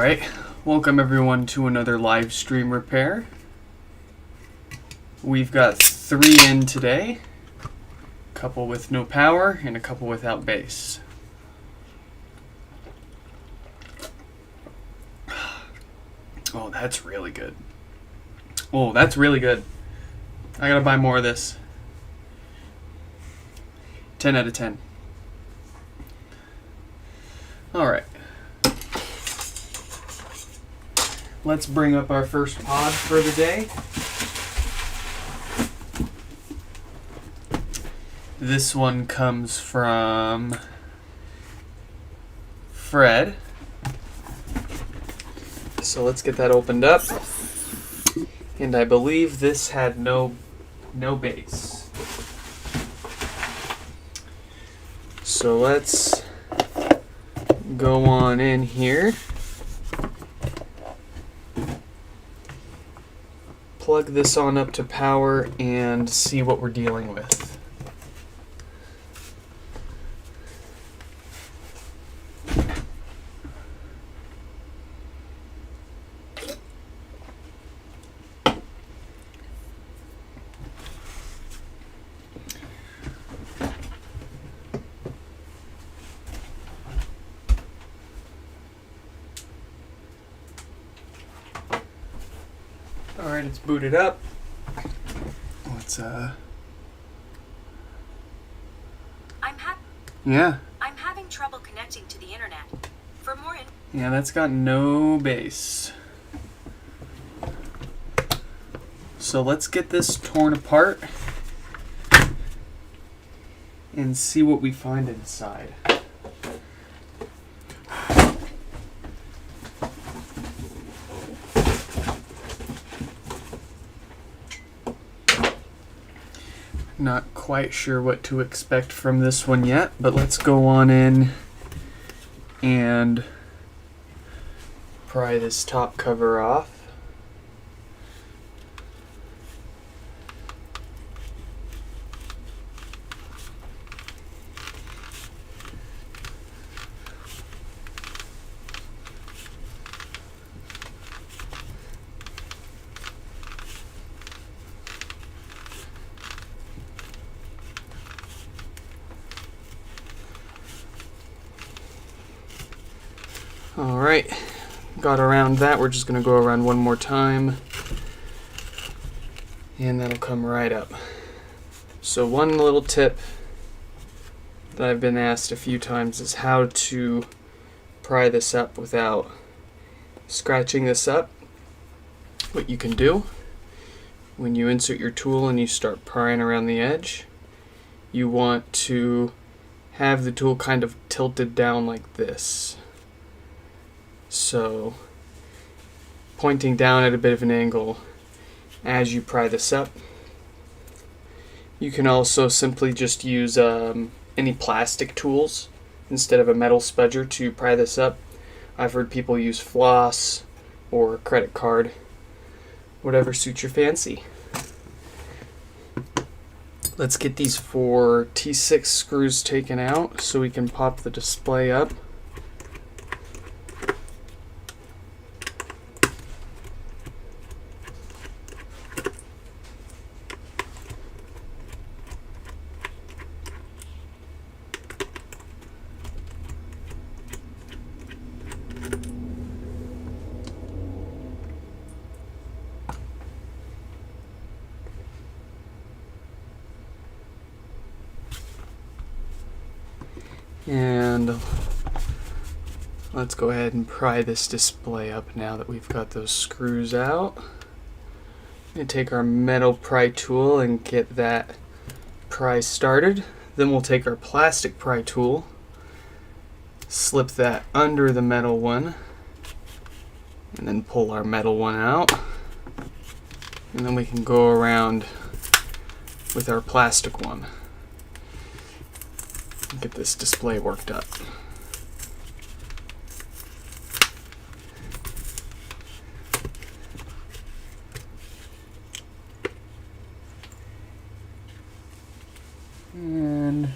Alright, welcome everyone to another live stream repair. We've got 3 in today, a couple with no power and a couple without base. Oh, that's really good. Oh, that's really good. I gotta buy more of this. 10 out of 10. Alright. Let's bring up our first pod for the day. This one comes from Fred. So let's get that opened up. And I believe this had no base. So let's go on in here. Plug this on up to power and see what we're dealing with. Alright, it's booted up. Let's yeah. I'm having trouble connecting to the internet. For more yeah, that's got no base. So let's get this torn apart and see what we find inside. Not quite sure what to expect from this one yet, but let's go on in and pry this top cover off. Alright, got around that. We're just going to go around one more time, and that'll come right up. So one little tip that I've been asked a few times is how to pry this up without scratching this up. What you can do when you insert your tool and you start prying around the edge, you want to have the tool kind of tilted down like this. So, pointing down at a bit of an angle as you pry this up. You can also simply just use any plastic tools instead of a metal spudger to pry this up. I've heard people use floss or a credit card, whatever suits your fancy. Let's get these 4 T6 screws taken out so we can pop the display up. And let's go ahead and pry this display up now that we've got those screws out. I'm going to take our metal pry tool and get that pry started. Then we'll take our plastic pry tool, slip that under the metal one, and then pull our metal one out. And then we can go around with our plastic one. Get this display worked up. And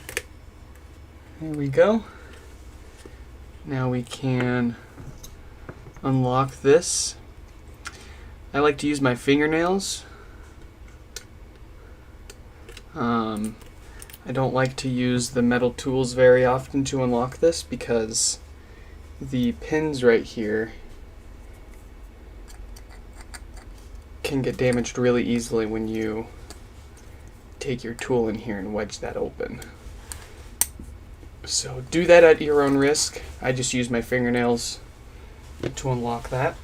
there we go. Now we can unlock this. I like to use my fingernails. I don't like to use the metal tools very often to unlock this because the pins right here can get damaged really easily when you take your tool in here and wedge that open. So do that at your own risk. I just use my fingernails to unlock that.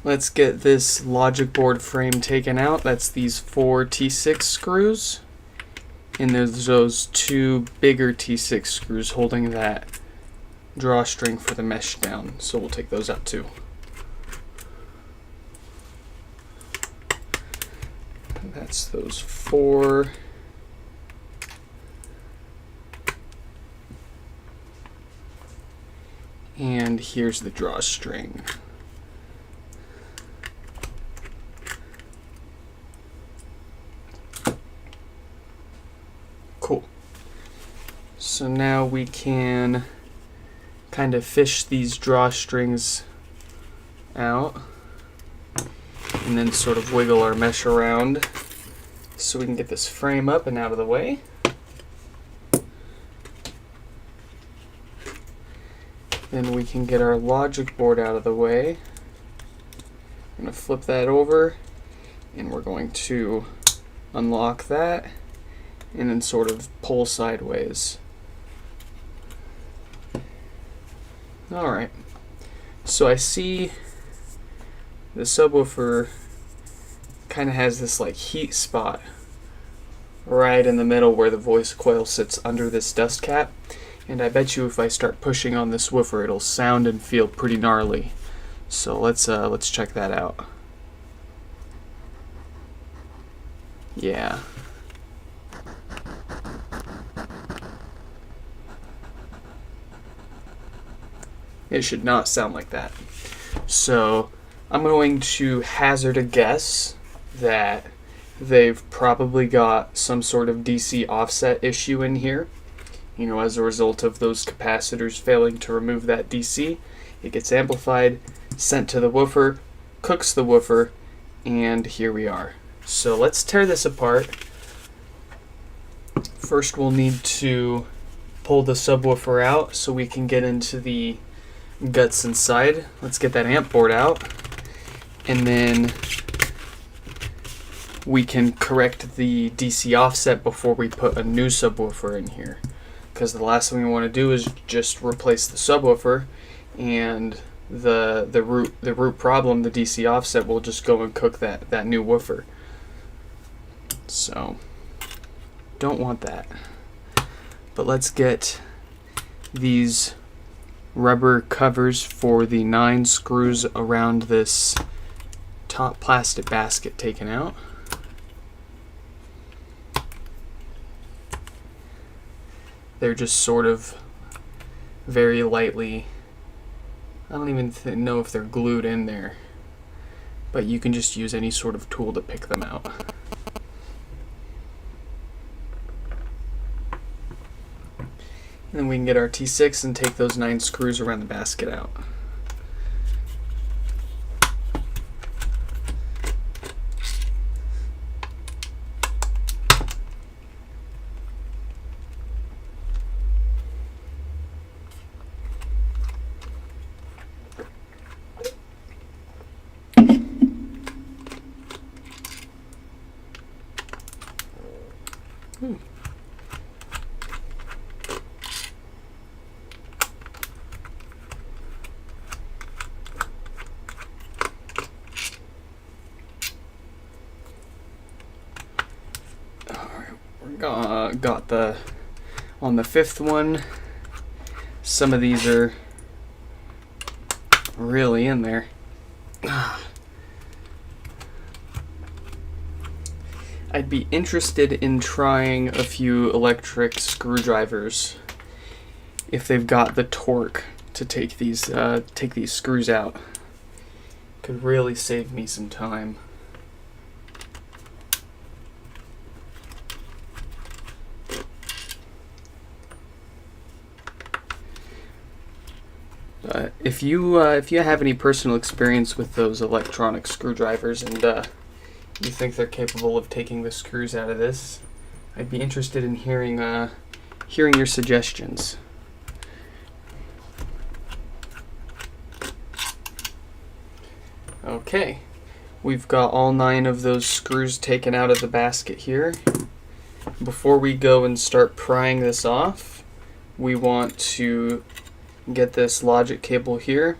Let's get this logic board frame taken out. That's these 4 T6 screws. And there's those 2 bigger T6 screws holding that drawstring for the mesh down. So we'll take those out too. That's those 4. And here's the drawstring. Cool. So now we can kind of fish these drawstrings out and then sort of wiggle our mesh around so we can get this frame up and out of the way. Then we can get our logic board out of the way. I'm going to flip that over and we're going to unlock that and then sort of pull sideways. Alright, so I see the subwoofer kind of has this like heat spot right in the middle where the voice coil sits under this dust cap, and I bet you if I start pushing on this woofer it'll sound and feel pretty gnarly. So let's check that out. Yeah. It should not sound like that. So I'm going to hazard a guess that they've probably got some sort of DC offset issue in here. You know, as a result of those capacitors failing to remove that DC, it gets amplified, sent to the woofer, cooks the woofer, and here we are. So let's tear this apart. First we'll need to pull the subwoofer out so we can get into the guts inside. Let's get that amp board out, and then we can correct the DC offset before we put a new subwoofer in here, because the last thing we want to do is just replace the subwoofer and the root problem, the DC offset, will just go and cook that new woofer. So don't want that. But let's get these rubber covers for the 9 screws around this top plastic basket taken out. They're just sort of very lightly, I don't even know if they're glued in there, but you can just use any sort of tool to pick them out. And then we can get our T6 and take those 9 screws around the basket out. Got the, on the 5th one, some of these are really in there. I'd be interested in trying a few electric screwdrivers if they've got the torque to take these screws out. Could really save me some time. if you have any personal experience with those electronic screwdrivers and you think they're capable of taking the screws out of this, I'd be interested in hearing your suggestions. Okay, we've got all 9 of those screws taken out of the basket here. Before we go and start prying this off, we want to get this logic cable here,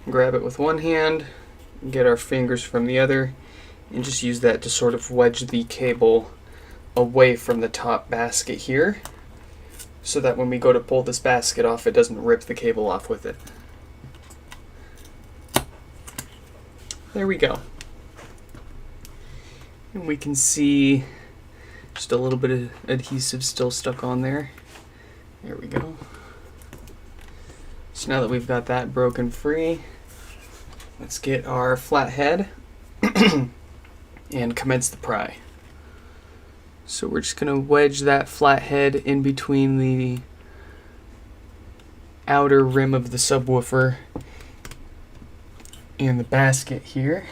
grab it with one hand, get our fingers from the other, and just use that to sort of wedge the cable away from the top basket here, so that when we go to pull this basket off, it doesn't rip the cable off with it. There we go. And we can see just a little bit of adhesive still stuck on there. There we go. So now that we've got that broken free, let's get our flathead and commence the pry. So we're just going to wedge that flathead in between the outer rim of the subwoofer and the basket here,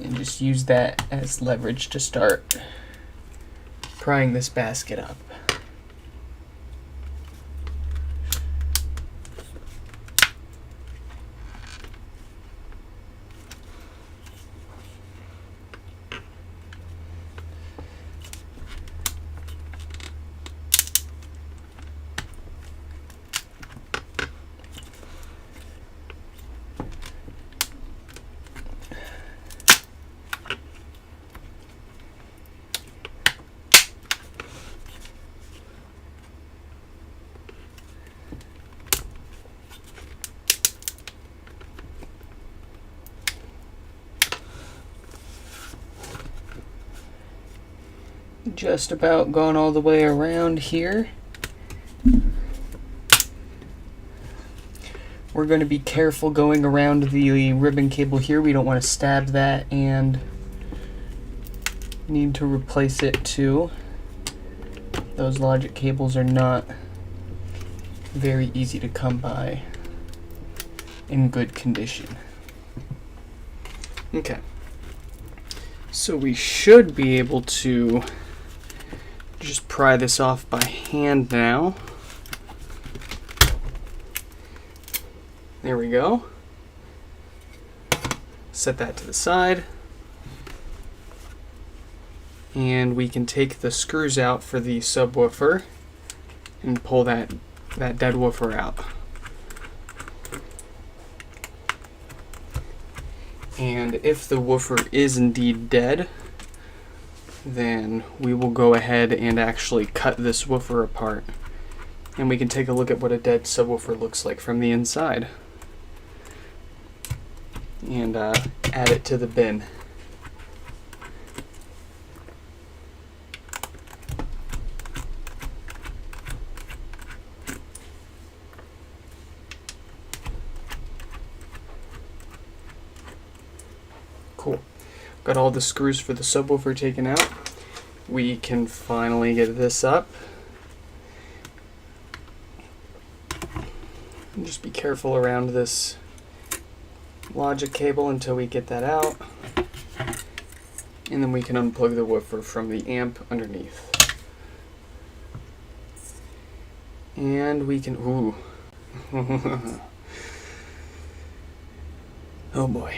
and just use that as leverage to start prying this basket up. Just about gone all the way around here. We're going to be careful going around the ribbon cable here. We don't want to stab that and need to replace it too. Those logic cables are not very easy to come by in good condition. Okay. So we should be able to just pry this off by hand now. There we go. Set that to the side. And we can take the screws out for the subwoofer and pull that dead woofer out. And if the woofer is indeed dead, then we will go ahead and actually cut this woofer apart. And we can take a look at what a dead subwoofer looks like from the inside. And add it to the bin. Cool. Got all the screws for the subwoofer taken out. We can finally get this up. And just be careful around this logic cable until we get that out. And then we can unplug the woofer from the amp underneath. And we can, ooh. Oh boy.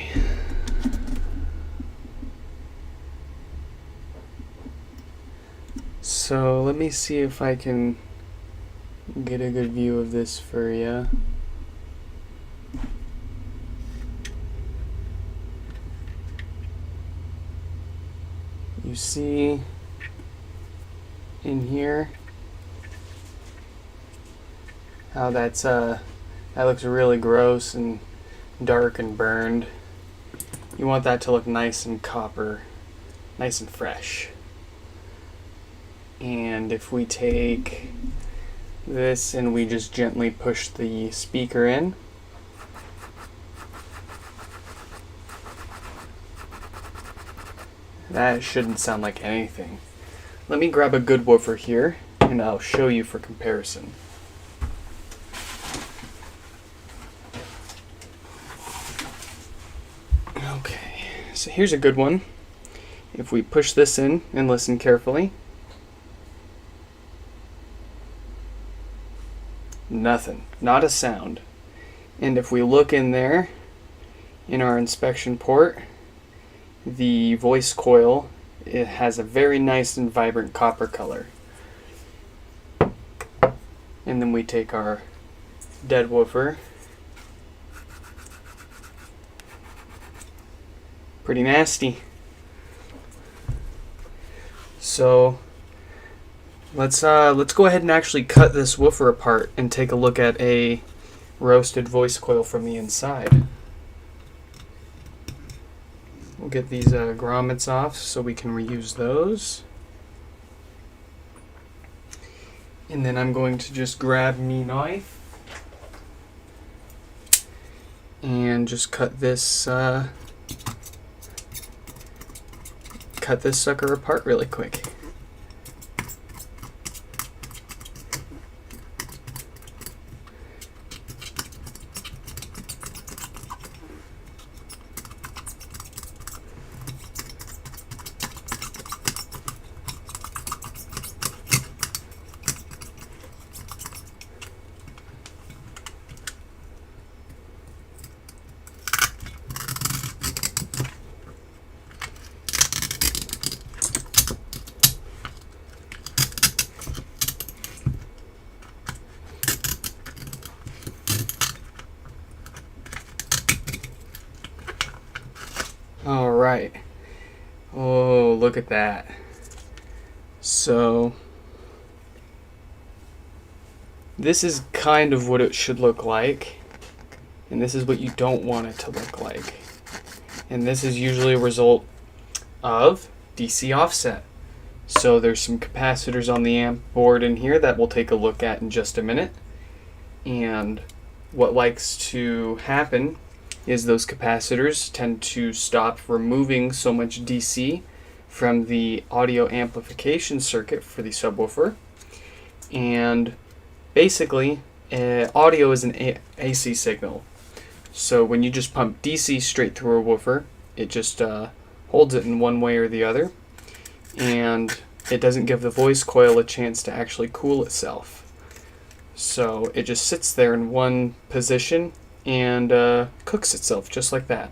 So let me see if I can get a good view of this for you. You see in here how that looks really gross and dark and burned. You want that to look nice and copper, nice and fresh. And if we take this and we just gently push the speaker in, that shouldn't sound like anything. Let me grab a good woofer here and I'll show you for comparison. Okay, so here's a good one. If we push this in and listen carefully, nothing, not a sound. And if we look in there, in our inspection port, the voice coil, it has a very nice and vibrant copper color. And then we take our dead woofer. Pretty nasty. So let's go ahead and actually cut this woofer apart and take a look at a roasted voice coil from the inside. We'll get these grommets off so we can reuse those. And then I'm going to just grab me knife and just cut this sucker apart really quick. All right. Oh, look at that. So this is kind of what it should look like, and this is what you don't want it to look like. And this is usually a result of DC offset. So there's some capacitors on the amp board in here that we'll take a look at in just a minute. And what likes to happen is those capacitors tend to stop removing so much DC from the audio amplification circuit for the subwoofer. And basically, audio is an AC signal. So when you just pump DC straight through a woofer, it just holds it in one way or the other, and it doesn't give the voice coil a chance to actually cool itself. So it just sits there in one position and cooks itself just like that.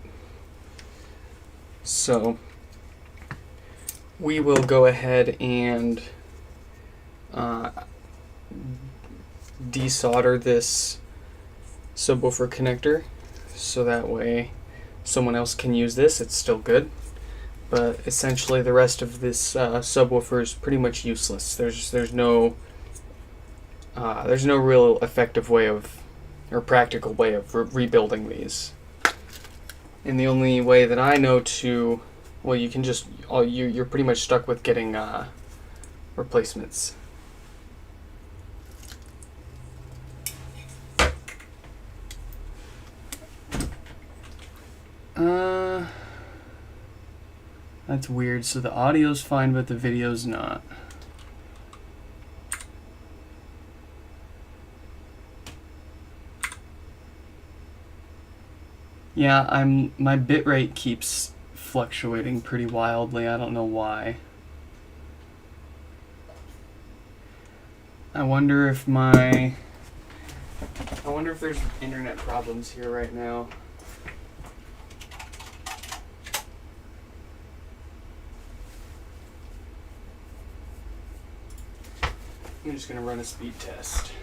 So we will go ahead and desolder this subwoofer connector so that way someone else can use this. It's still good, but essentially the rest of this subwoofer is pretty much useless. There's no real effective way of or practical way of rebuilding these. And the only way that I know to, well, you can just, you're pretty much stuck with getting replacements. That's weird. So the audio's fine, but the video's not. Yeah, my bitrate keeps fluctuating pretty wildly. I don't know why. I wonder if there's internet problems here right now. I'm just gonna run a speed test.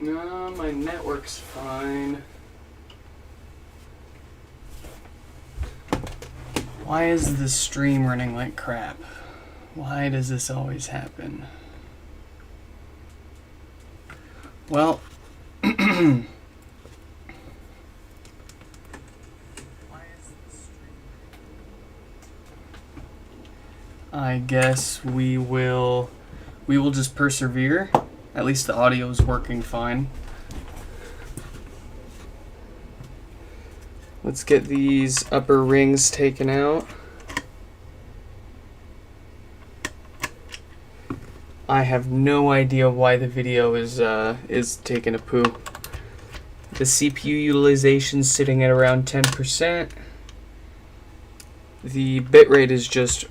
No, my network's fine. Why is the stream running like crap? Why does this always happen? Well, I guess we will just persevere. At least the audio is working fine. Let's get these upper rings taken out. I have no idea why the video is taking a poo. The CPU utilization is sitting at around 10%. The bitrate is just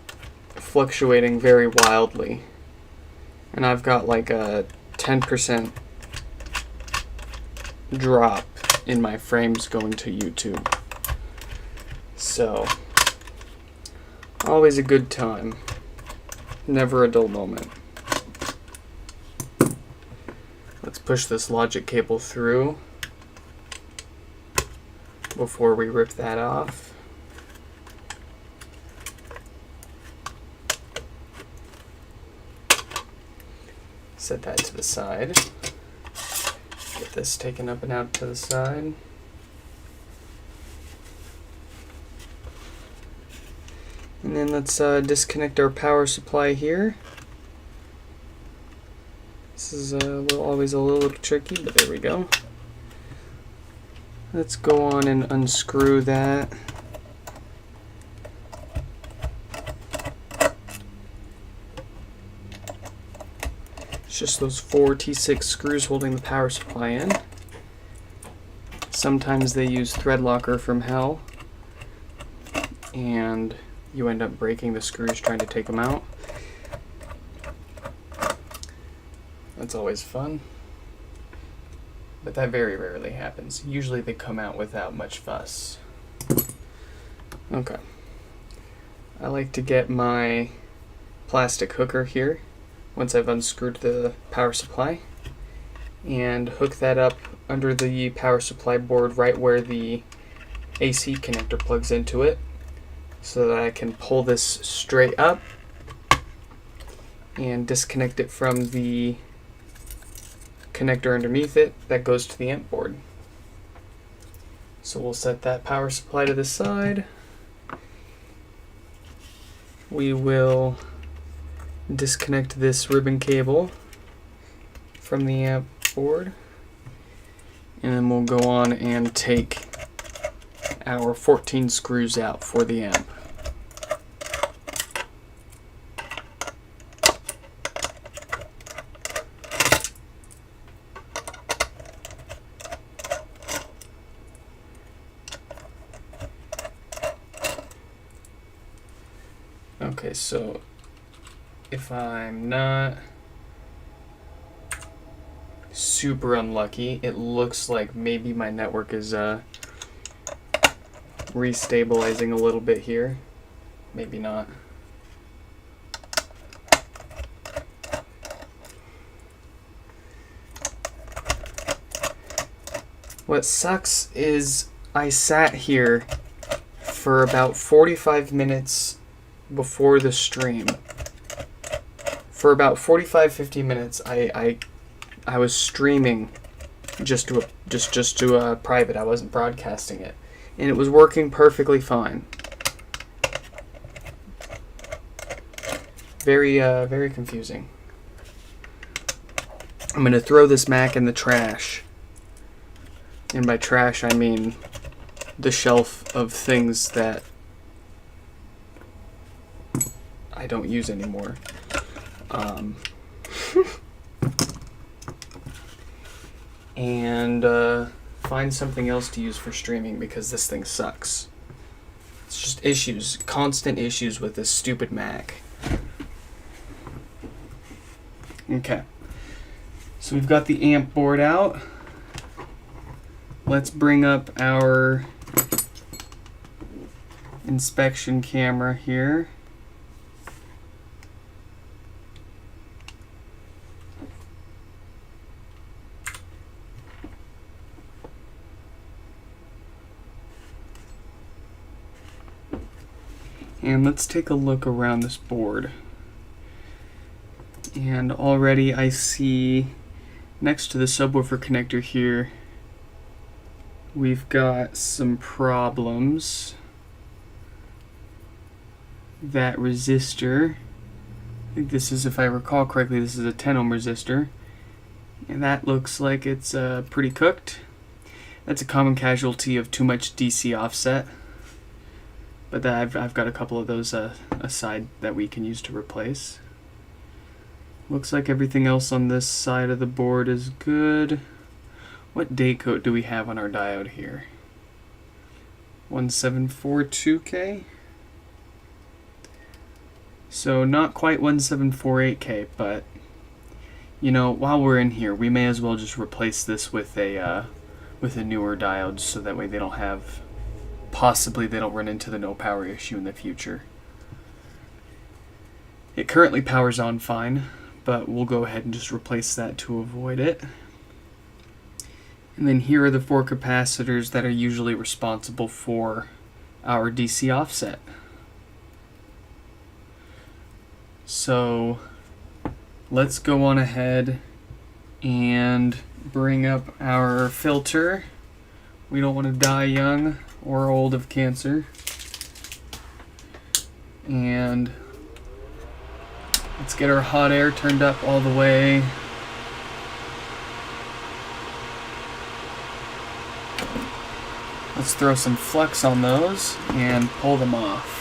fluctuating very wildly. And I've got like a 10% drop in my frames going to YouTube. So, always a good time. Never a dull moment. Let's push this logic cable through before we rip that off. Set that to the side. Get this taken up and out to the side. And then let's disconnect our power supply here. This is always a little tricky, but there we go. Let's go on and unscrew that. It's just those 4 T6 screws holding the power supply in. Sometimes they use thread locker from hell, and you end up breaking the screws trying to take them out. That's always fun, but that very rarely happens. Usually they come out without much fuss. Okay. I like to get my plastic hooker here once I've unscrewed the power supply and hook that up under the power supply board right where the AC connector plugs into it, so that I can pull this straight up and disconnect it from the connector underneath it that goes to the amp board. So we'll set that power supply to the side. We will disconnect this ribbon cable from the amp board, and then we'll go on and take our 14 screws out for the amp. Okay, so if I'm not super unlucky, it looks like maybe my network is restabilizing a little bit here. Maybe not. What sucks is I sat here for about 45 minutes before the stream. For about 45-50 minutes I was streaming just to a private. I wasn't broadcasting it, and it was working perfectly fine. Very confusing. I'm gonna throw this Mac in the trash, and by trash I mean the shelf of things that I don't use anymore. And find something else to use for streaming, because this thing sucks. It's just issues, constant issues with this stupid Mac. Okay, so we've got the amp board out. Let's bring up our inspection camera here. And let's take a look around this board. And already I see next to the subwoofer connector here, we've got some problems. That resistor, I think this is, if I recall correctly, this is a 10 ohm resistor. And that looks like it's pretty cooked. That's a common casualty of too much DC offset. But I've got a couple of those aside that we can use to replace. Looks like everything else on this side of the board is good. What date code do we have on our diode here? 1742K? So not quite 1748K, but you know, while we're in here, we may as well just replace this with a newer diode, so that way they don't run into the no power issue in the future. It currently powers on fine, but we'll go ahead and just replace that to avoid it. And then here are the 4 capacitors that are usually responsible for our DC offset. So let's go on ahead and bring up our filter. We don't want to die young or old of cancer. And let's get our hot air turned up all the way. Let's throw some flux on those and pull them off.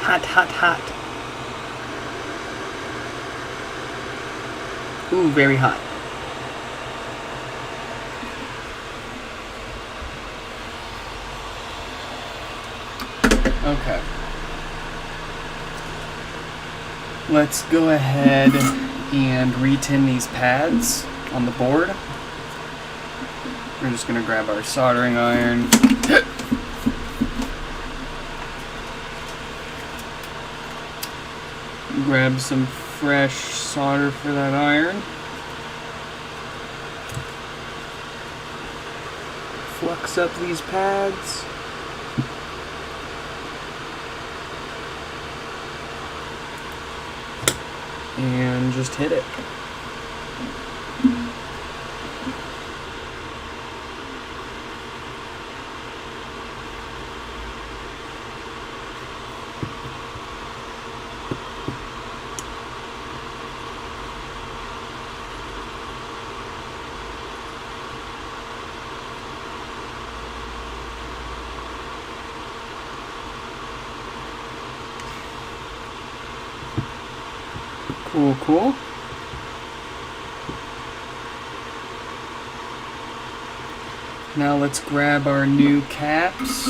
Hot, hot, hot. Ooh, very hot. Okay. Let's go ahead and retin these pads on the board. We're just going to grab our soldering iron. Grab some fresh solder for that iron. Flux up these pads. And just hit it. Cool, cool. Now let's grab our new caps.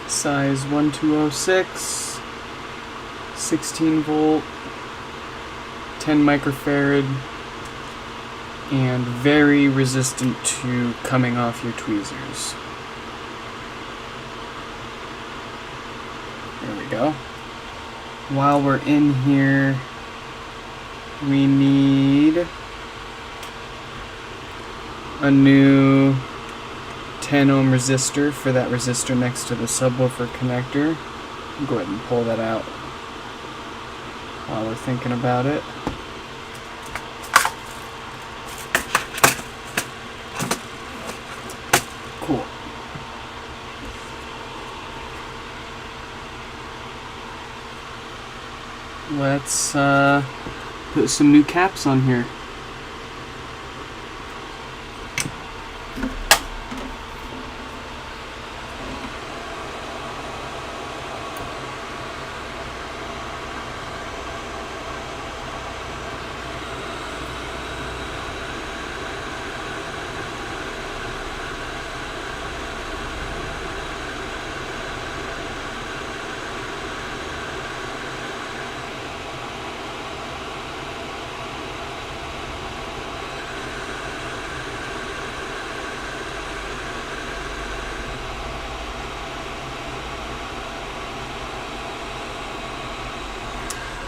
Size 1206, 16 volt, 10 microfarad, and very resistant to coming off your tweezers. There we go. While we're in here, we need a new 10 ohm resistor for that resistor next to the subwoofer connector. Go ahead and pull that out while we're thinking about it. Cool. let's put some new caps on here.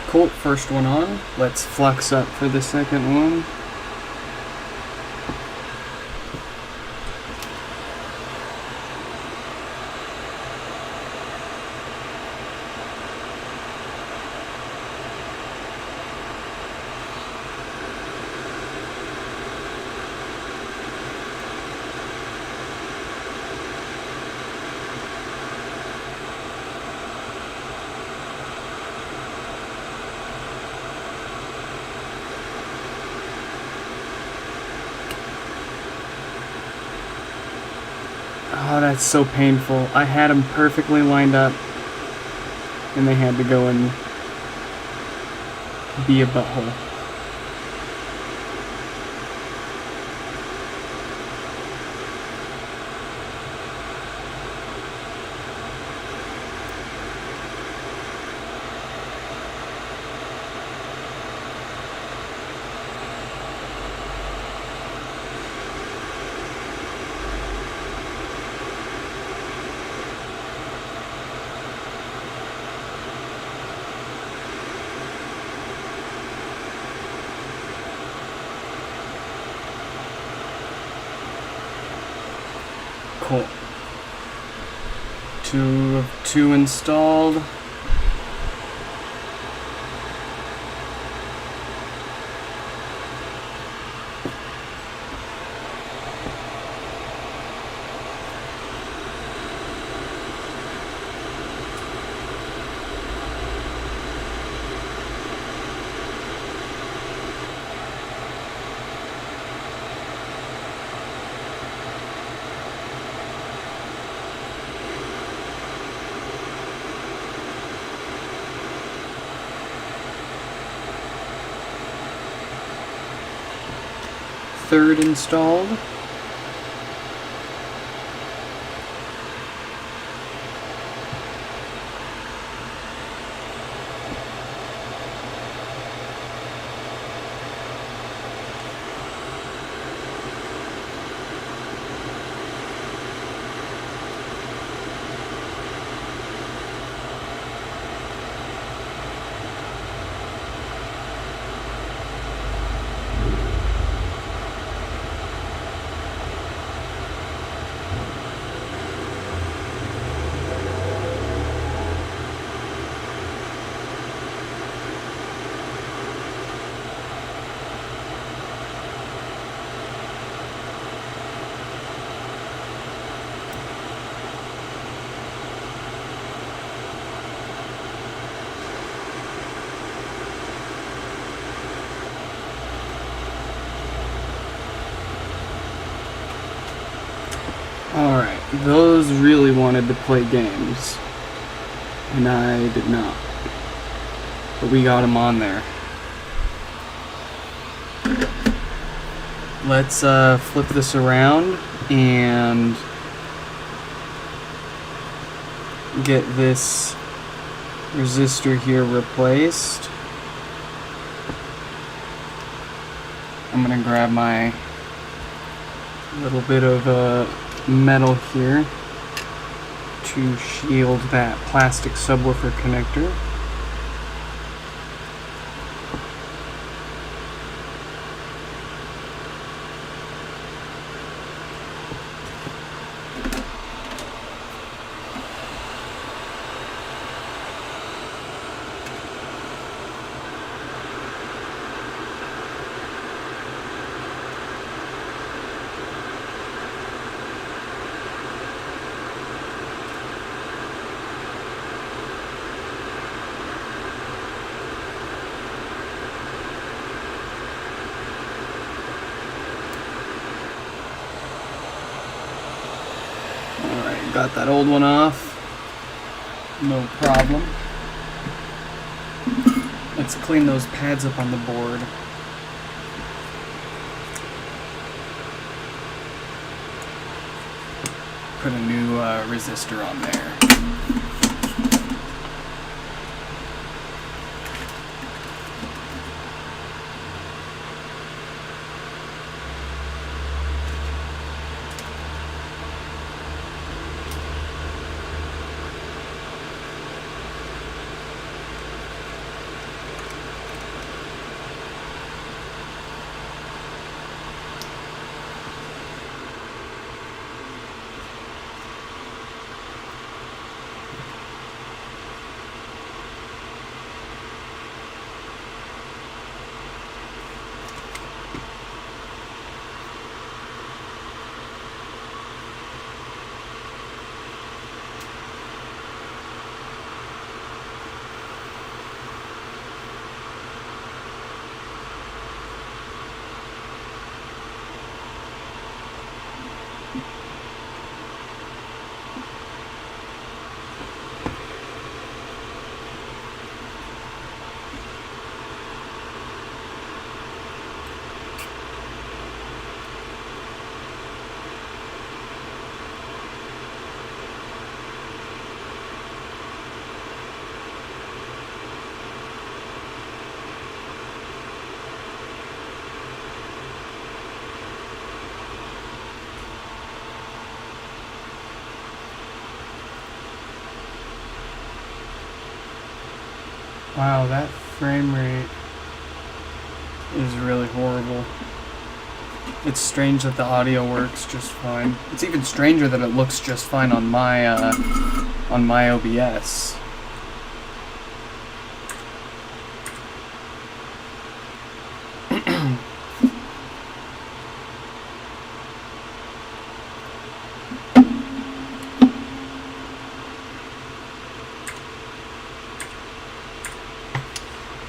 Cool, first one on. Let's flux up for the second one. Oh, that's so painful. I had them perfectly lined up, and they had to go and be a butthole. Cool. 2 of 2 installed. Third installed. Alright, those really wanted to play games, and I did not. But we got them on there. Let's flip this around and get this resistor here replaced. I'm gonna grab my little bit of metal here to shield that plastic subwoofer connector. Got that old one off. No problem. Let's clean those pads up on the board. Put a new resistor on there. Wow, that frame rate is really horrible. It's strange that the audio works just fine. It's even stranger that it looks just fine on my OBS.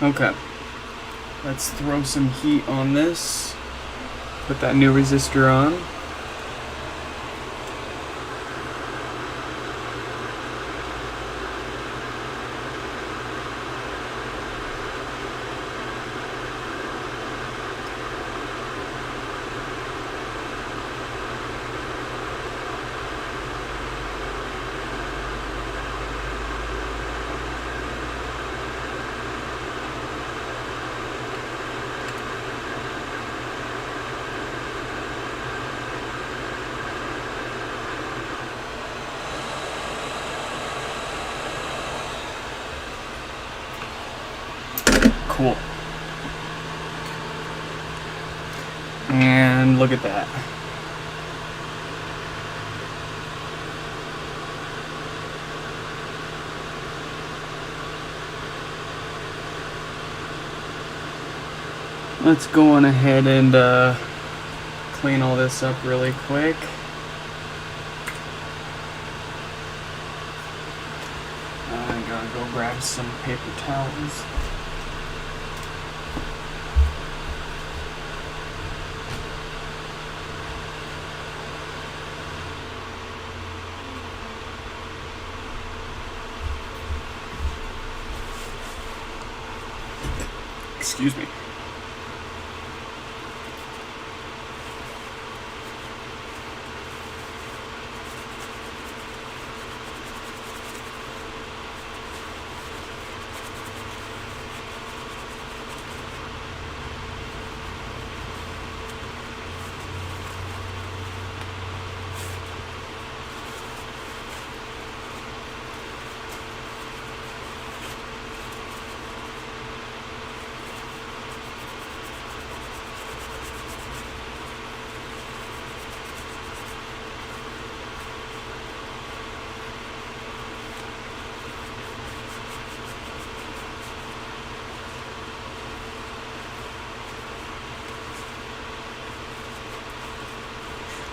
Okay, let's throw some heat on this. Put that new resistor on. Cool. And look at that. Let's go on ahead and clean all this up really quick. I'm gonna go grab some paper towels. Excuse me.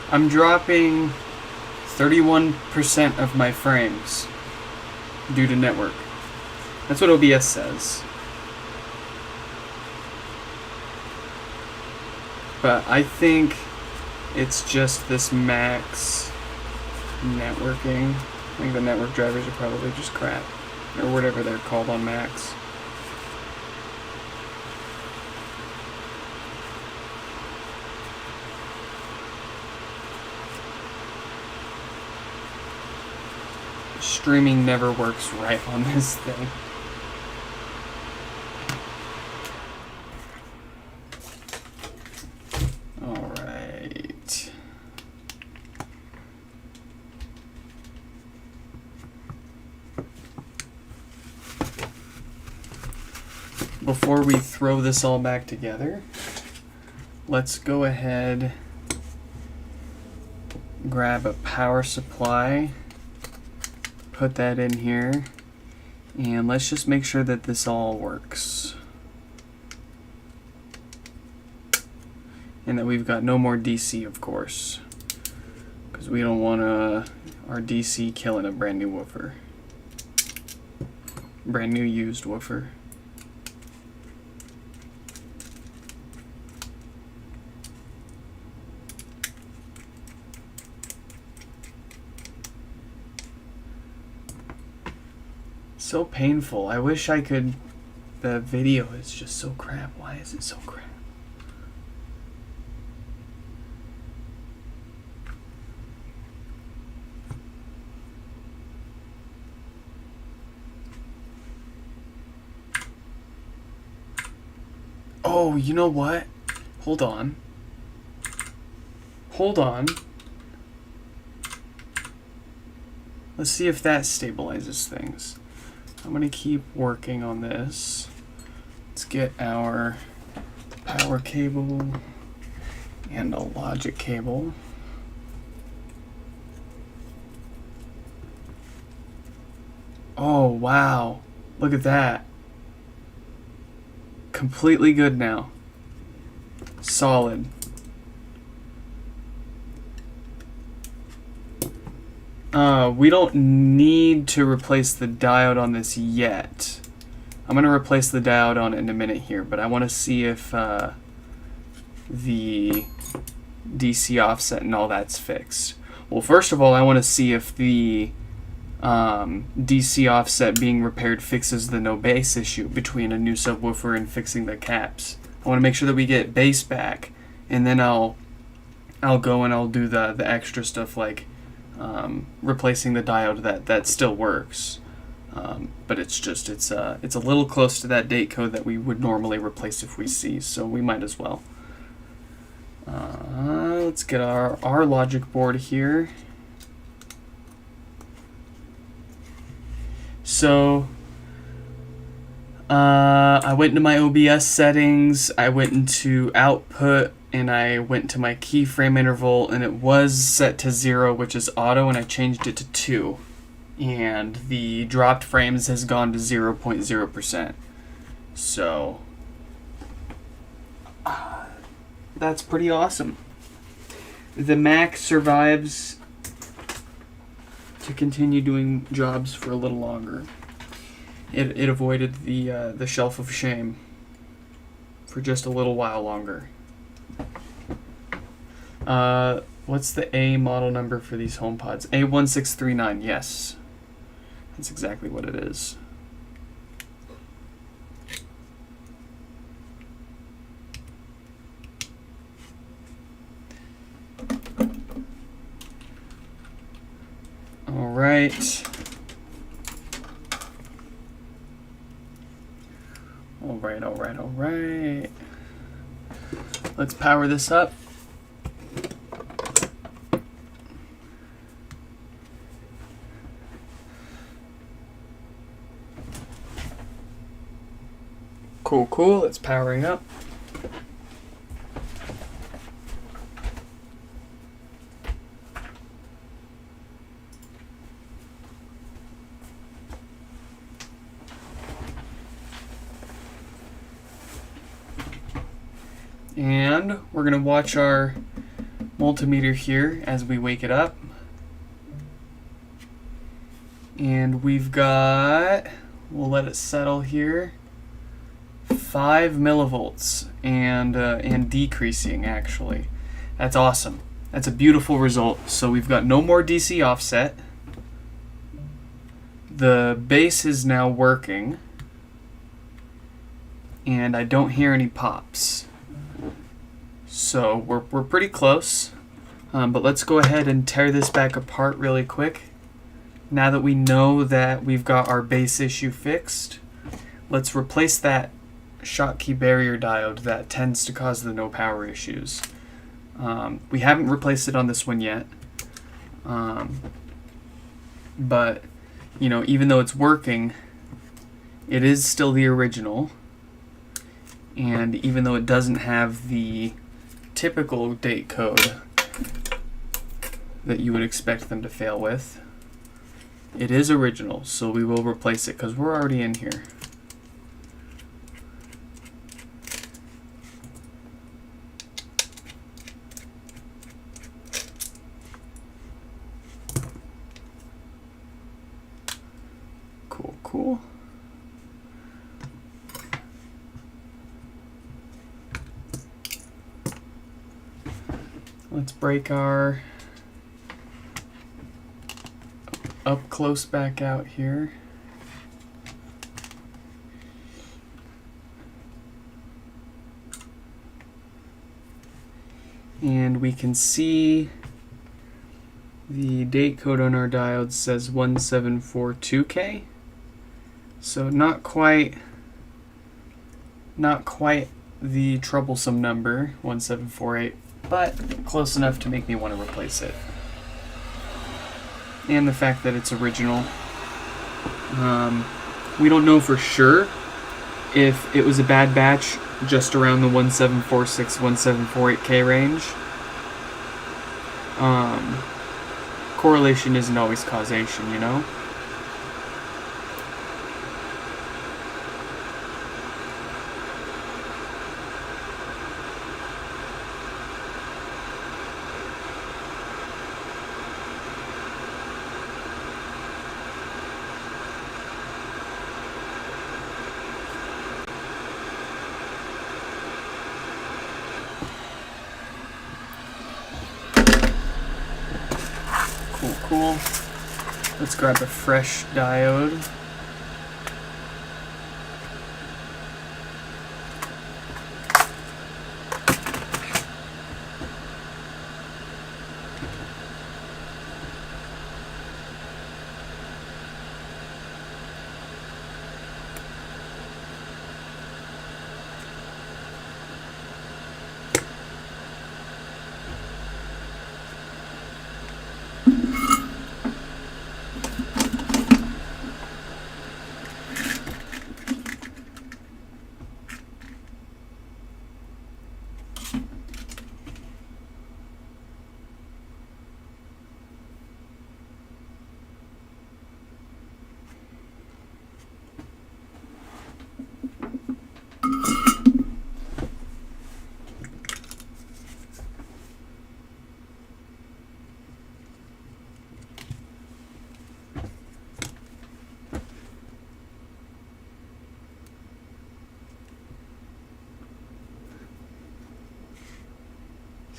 I'm dropping 31% of my frames due to network. That's what OBS says. But I think it's just this max networking. I think the network drivers are probably just crap, or whatever they're called on Macs. Streaming never works right on this thing. All right. Before we throw this all back together, let's go ahead, grab a power supply, put that in here, and let's just make sure that this all works. And that we've got no more DC, of course, because we don't want our DC killing a brand new woofer. Brand new used woofer. So painful. I wish I could. The video is just so crap. Why is it so crap? Oh, you know what? Hold on. Hold on. Let's see if that stabilizes things. I'm going to keep working on this. Let's get our power cable and a logic cable. Oh, wow. Look at that. Completely good now. Solid. We don't need to replace the diode on this yet. I'm going to replace the diode on it in a minute here, but I want to see if the DC offset and all that's fixed. Well, first of all, I want to see if the DC offset being repaired fixes the no bass issue between a new subwoofer and fixing the caps. I want to make sure that we get bass back, and then I'll go and I'll do the extra stuff like replacing the diode that still works, but it's a little close to that date code that we would normally replace if we see, so we might as well. Let's get our logic board here. So I went into my OBS settings, I went into output, and I went to my keyframe interval, and it was set to 0, which is auto, and I changed it to 2. And the dropped frames has gone to 0.0%. So that's pretty awesome. The Mac survives to continue doing jobs for a little longer. It avoided the shelf of shame for just a little while longer. What's the A model number for these HomePods? A1639, yes. That's exactly what it is. All right. All right. Let's power this up. Cool, it's powering up. And we're going to watch our multimeter here as we wake it up. And we've got, we'll let it settle here, 5 millivolts and decreasing actually. That's awesome. That's a beautiful result. So we've got no more DC offset. The base is now working. And I don't hear any pops. So we're pretty close. But let's go ahead and tear this back apart really quick. Now that we know that we've got our base issue fixed, let's replace that Schottky barrier diode that tends to cause the no power issues. We haven't replaced it on this one yet, but you know, even though it's working, it is still the original, and even though it doesn't have the typical date code that you would expect them to fail with, it is original, so we will replace it because we're already in here. Cool. Let's break our up close back out here. And we can see the date code on our diode says 1742K. So not quite the troublesome number, 1748, but close enough to make me want to replace it. And the fact that it's original. We don't know for sure if it was a bad batch just around the 1746, 1748K range. Correlation isn't always causation, you know? Cool. Let's grab a fresh diode.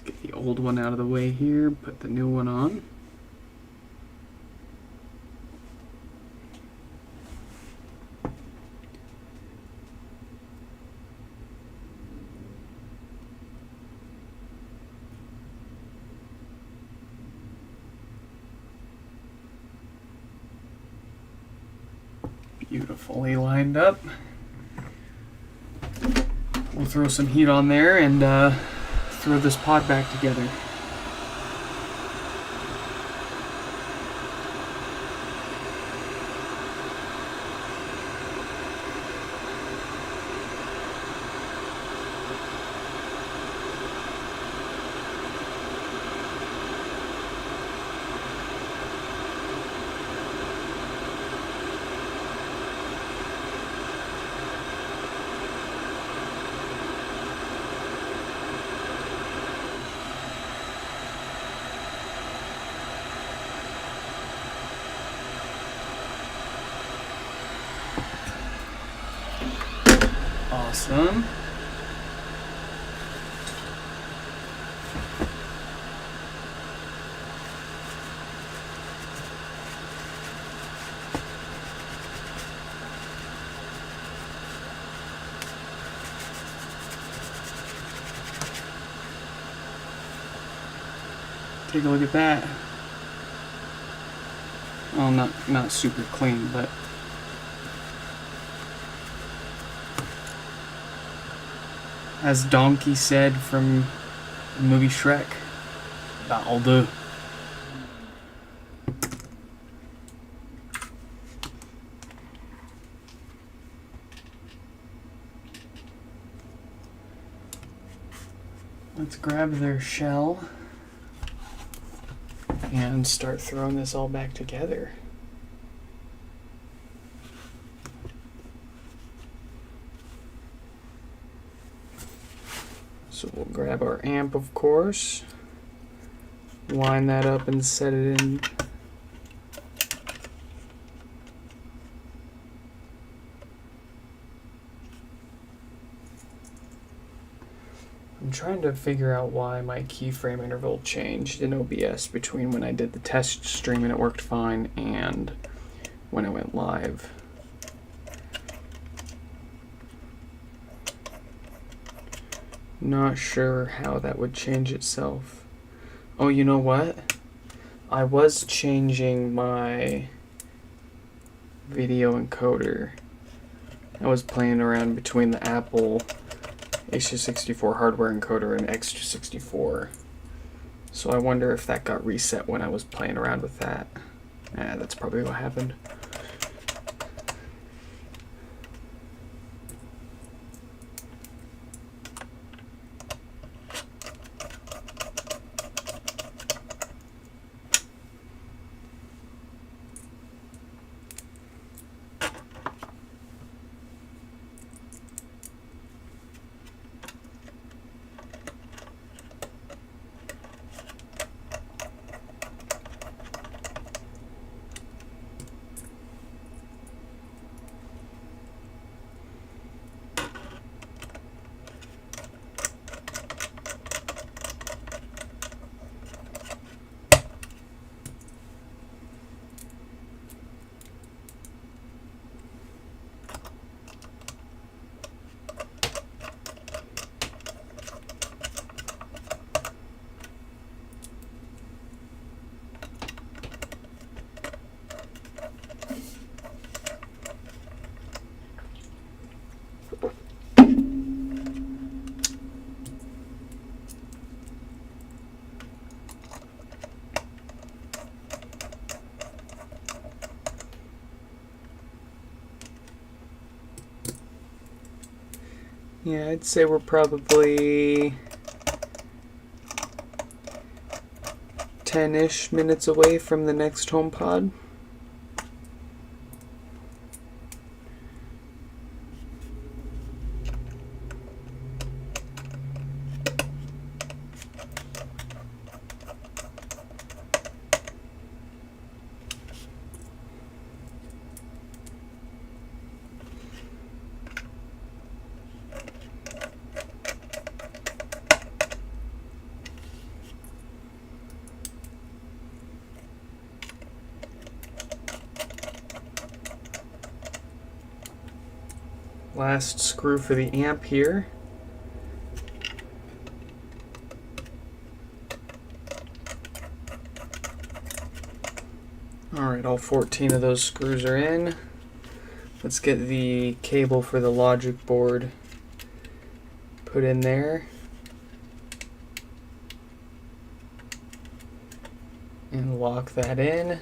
Get the old one out of the way here, put the new one on. Beautifully lined up. We'll throw some heat on there and throw this pod back together. Awesome. Take a look at that. Well, not super clean, but as Donkey said from the movie Shrek, that'll do. Let's grab their shell and start throwing this all back together. So we'll grab our amp, of course, line that up and set it in. I'm trying to figure out why my keyframe interval changed in OBS between when I did the test stream and it worked fine and when it went live. Not sure how that would change itself. Oh, you know what? I was changing my video encoder. I was playing around between the Apple A1639 hardware encoder and X64. So I wonder if that got reset when I was playing around with that. That's probably what happened. Yeah, I'd say we're probably 10-ish minutes away from the next HomePod. Last screw for the amp here. Alright, all 14 of those screws are in. Let's get the cable for the logic board put in there. And lock that in.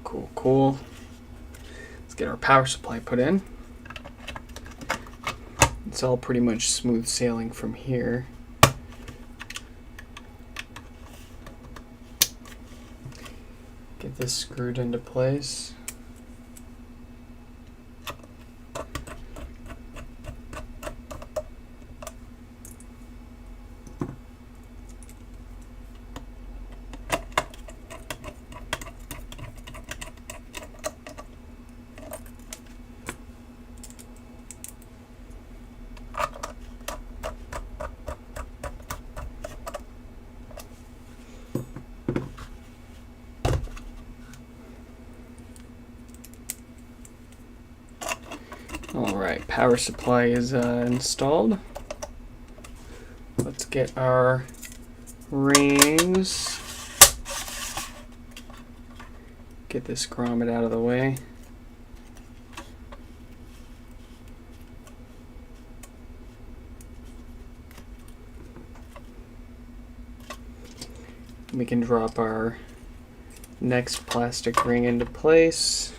Cool, cool. Let's get our power supply put in. It's all pretty much smooth sailing from here. Get this screwed into place. Alright, power supply is installed. Let's get our rings. Get this grommet out of the way. We can drop our next plastic ring into place.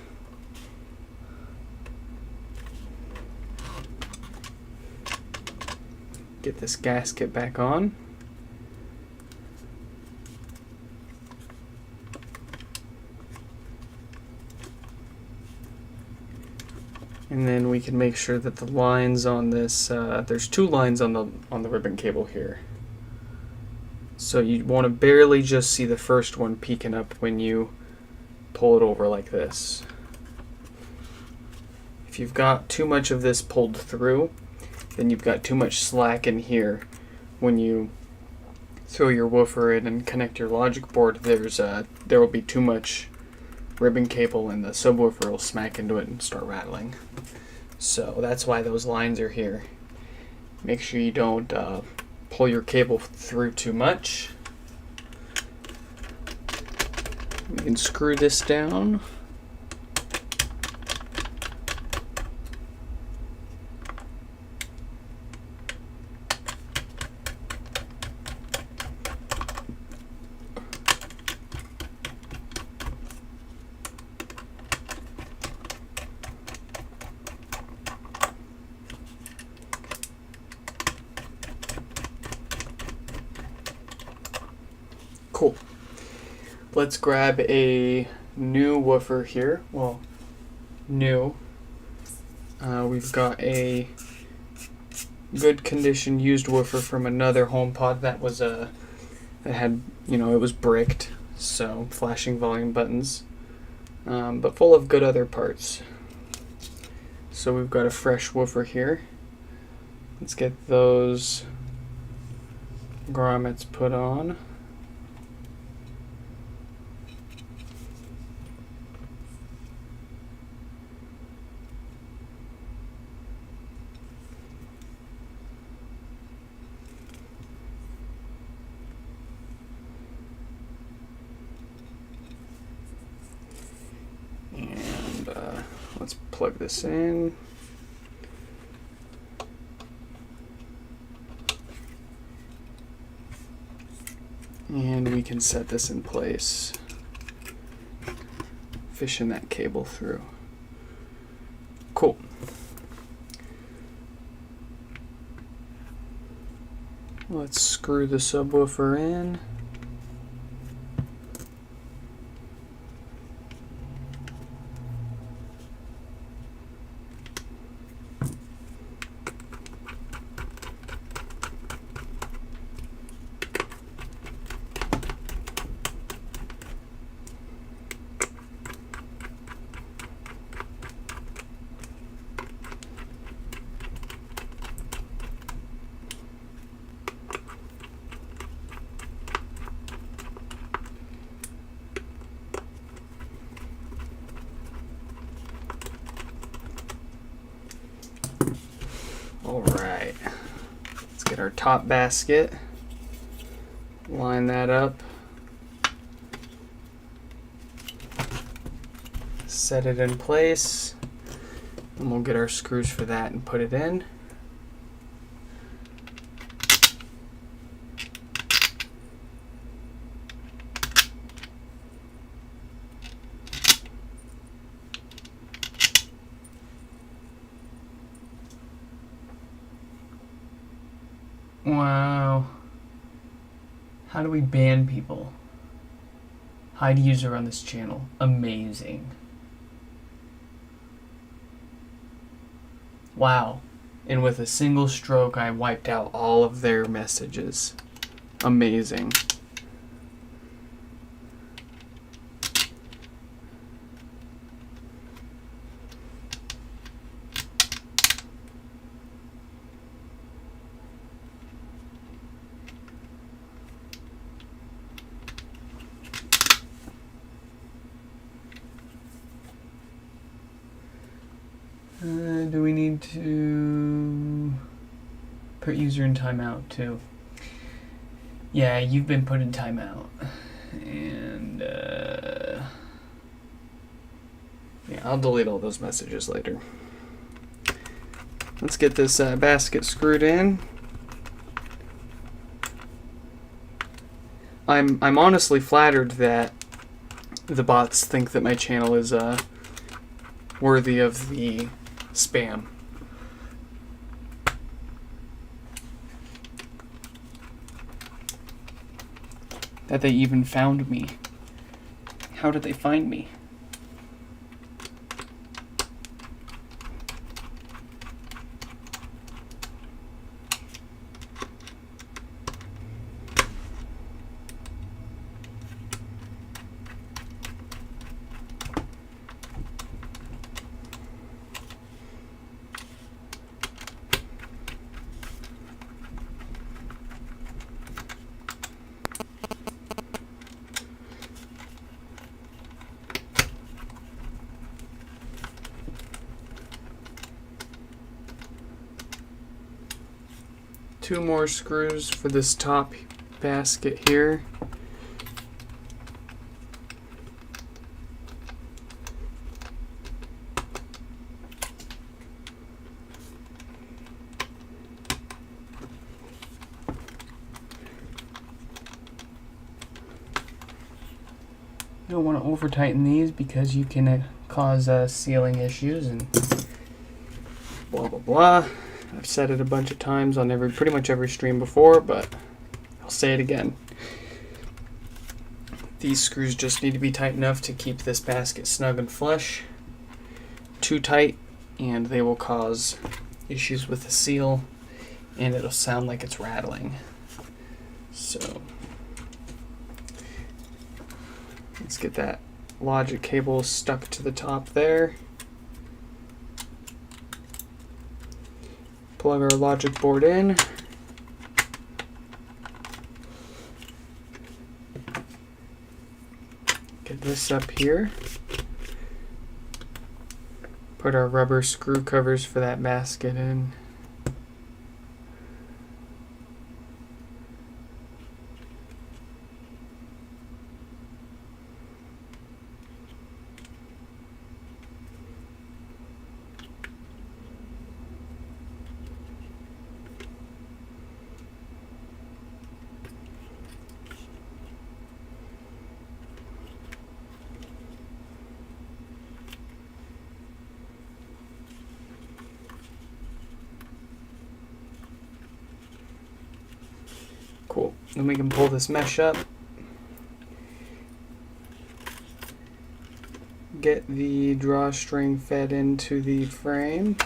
Get this gasket back on. And then we can make sure that the lines on this, there's 2 lines on the ribbon cable here. So you want to barely just see the first one peeking up when you pull it over like this. If you've got too much of this pulled through, then you've got too much slack in here. When you throw your woofer in and connect your logic board, there will be too much ribbon cable and the subwoofer will smack into it and start rattling. So that's why those lines are here. Make sure you don't pull your cable through too much. We can screw this down. Cool. Let's grab a new woofer here. Well, new. We've got a good condition used woofer from another HomePod that was that had, it was bricked, so flashing volume buttons, but full of good other parts. So we've got a fresh woofer here. Let's get those grommets put on. Let's plug this in. And we can set this in place. Fishing that cable through. Cool. Let's screw the subwoofer in. Alright, let's get our top basket, line that up, set it in place, and we'll get our screws for that and put it in. Wow. How do we ban people? Hide user on this channel. Amazing. Wow. And with a single stroke, I wiped out all of their messages. Amazing. Do we need to put user in timeout too? Yeah, you've been put in timeout. And, yeah, I'll delete all those messages later. Let's get this basket screwed in. I'm honestly flattered that the bots think that my channel is worthy of the spam. That they even found me. How did they find me? Two more screws for this top basket here. You don't want to over tighten these because you can cause sealing issues and blah blah blah. I've said it a bunch of times on pretty much every stream before, but I'll say it again. These screws just need to be tight enough to keep this basket snug and flush. Too tight and they will cause issues with the seal and it'll sound like it's rattling. So let's get that logic cable stuck to the top there. Plug our logic board in. Get this up here. Put our rubber screw covers for that basket in. Cool. Then we can pull this mesh up. Get the drawstring fed into the frame.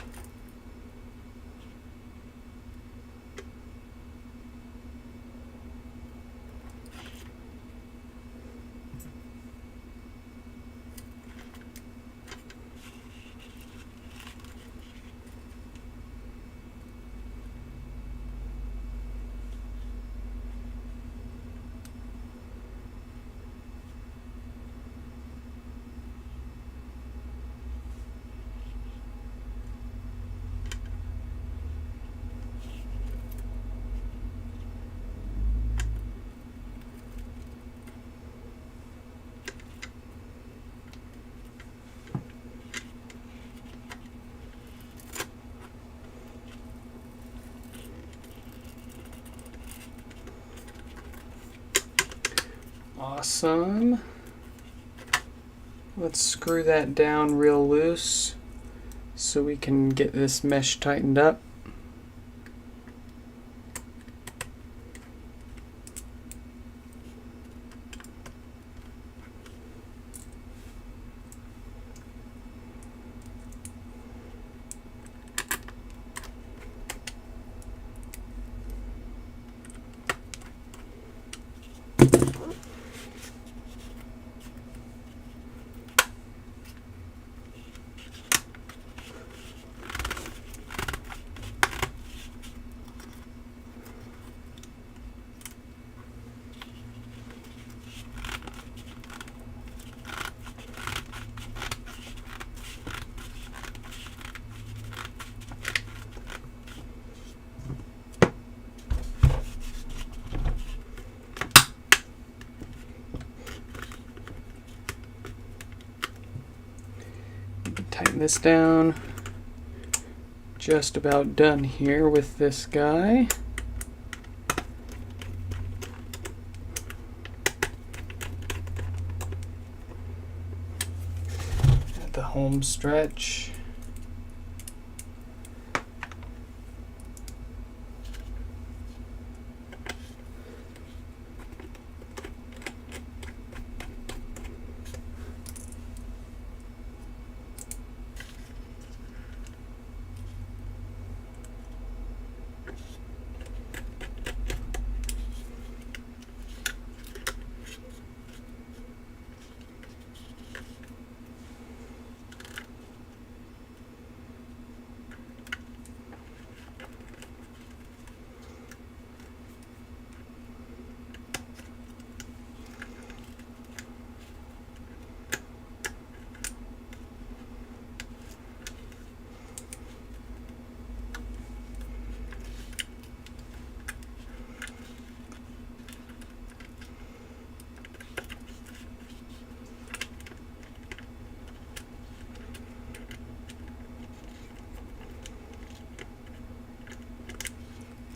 Awesome. Let's screw that down real loose so we can get this mesh tightened up. tighten this down. Just about done here with this guy. At the home stretch.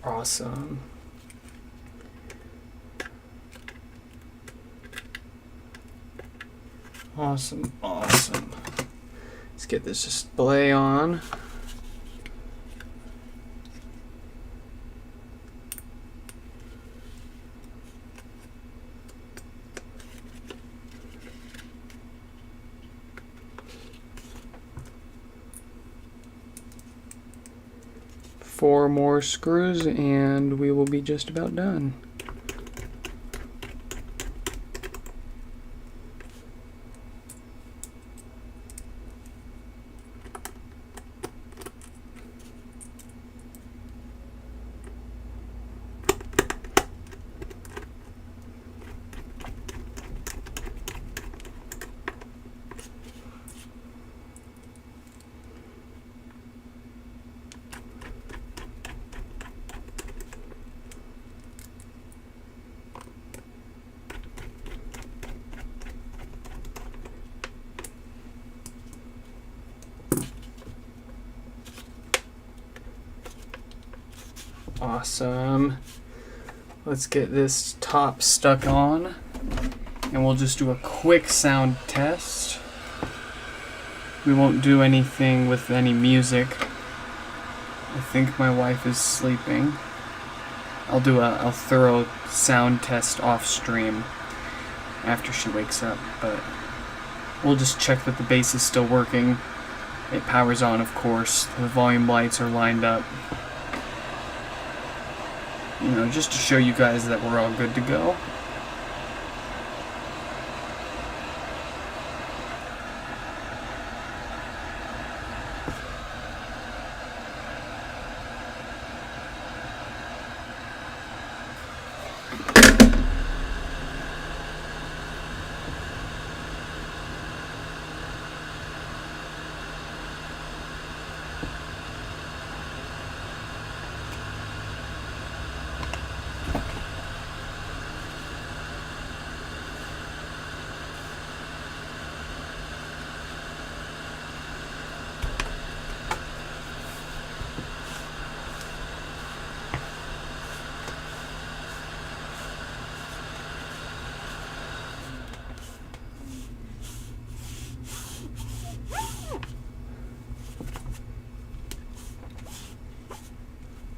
Awesome. Awesome, awesome. Let's get this display on. Four more screws and we will be just about done. Awesome. Let's get this top stuck on and we'll just do a quick sound test. We won't do anything with any music. I think my wife is sleeping. I'll do a thorough sound test off stream after she wakes up, but we'll just check that the bass is still working. It powers on, of course. The volume lights are lined up. You know, just to show you guys that we're all good to go.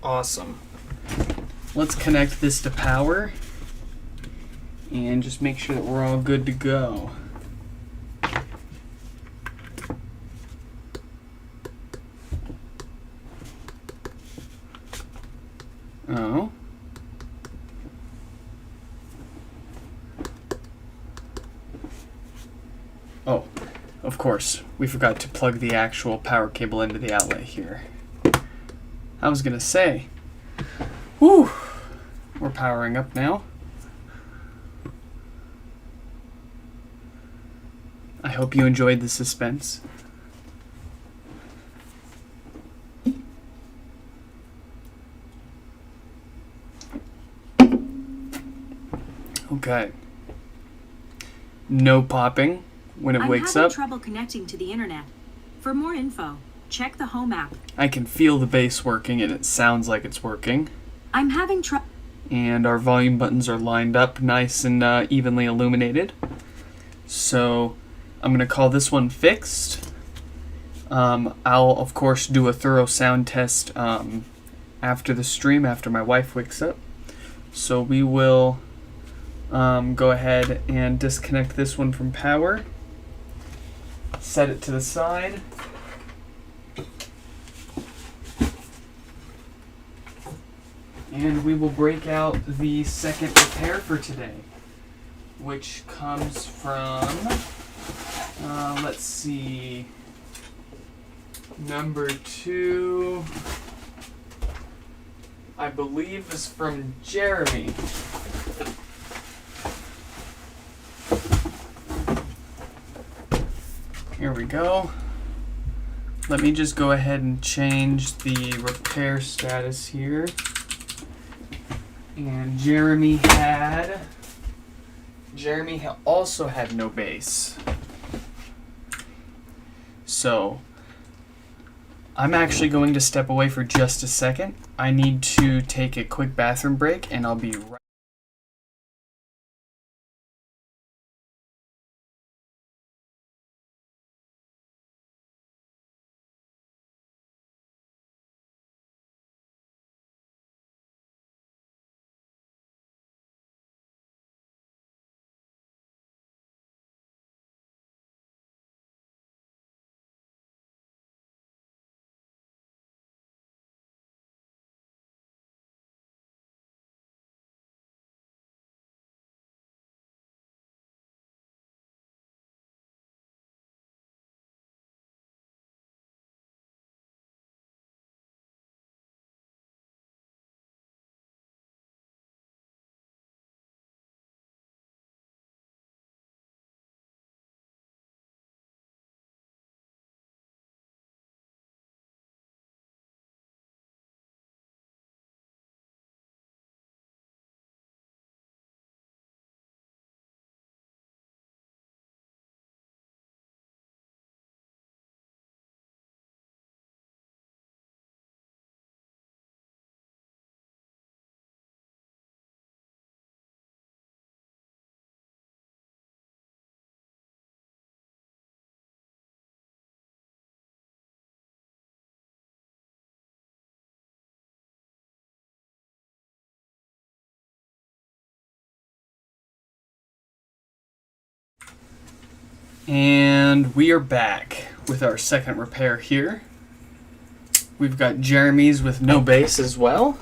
Awesome. Let's connect this to power and just make sure that we're all good to go. Oh. Oh, of course, we forgot to plug the actual power cable into the outlet here. I was gonna say, whew, we're powering up now. I hope you enjoyed the suspense. Okay. No popping when it wakes up. I'm having trouble connecting to the internet. For more info, check the Home app. I can feel the bass working and it sounds like it's working. I'm having trouble. And our volume buttons are lined up nice and evenly illuminated. So I'm going to call this one fixed. I'll of course do a thorough sound test after the stream, after my wife wakes up. So we will go ahead and disconnect this one from power. Set it to the side. And we will break out the second repair for today, which comes from, let's see, number 2, I believe is from Jeremy. Here we go. Let me just go ahead and change the repair status here. And Jeremy also had no bass. So I'm actually going to step away for just a second. I need to take a quick bathroom break and I'll be right. And we are back with our second repair here. We've got Jeremy's with no bass as well.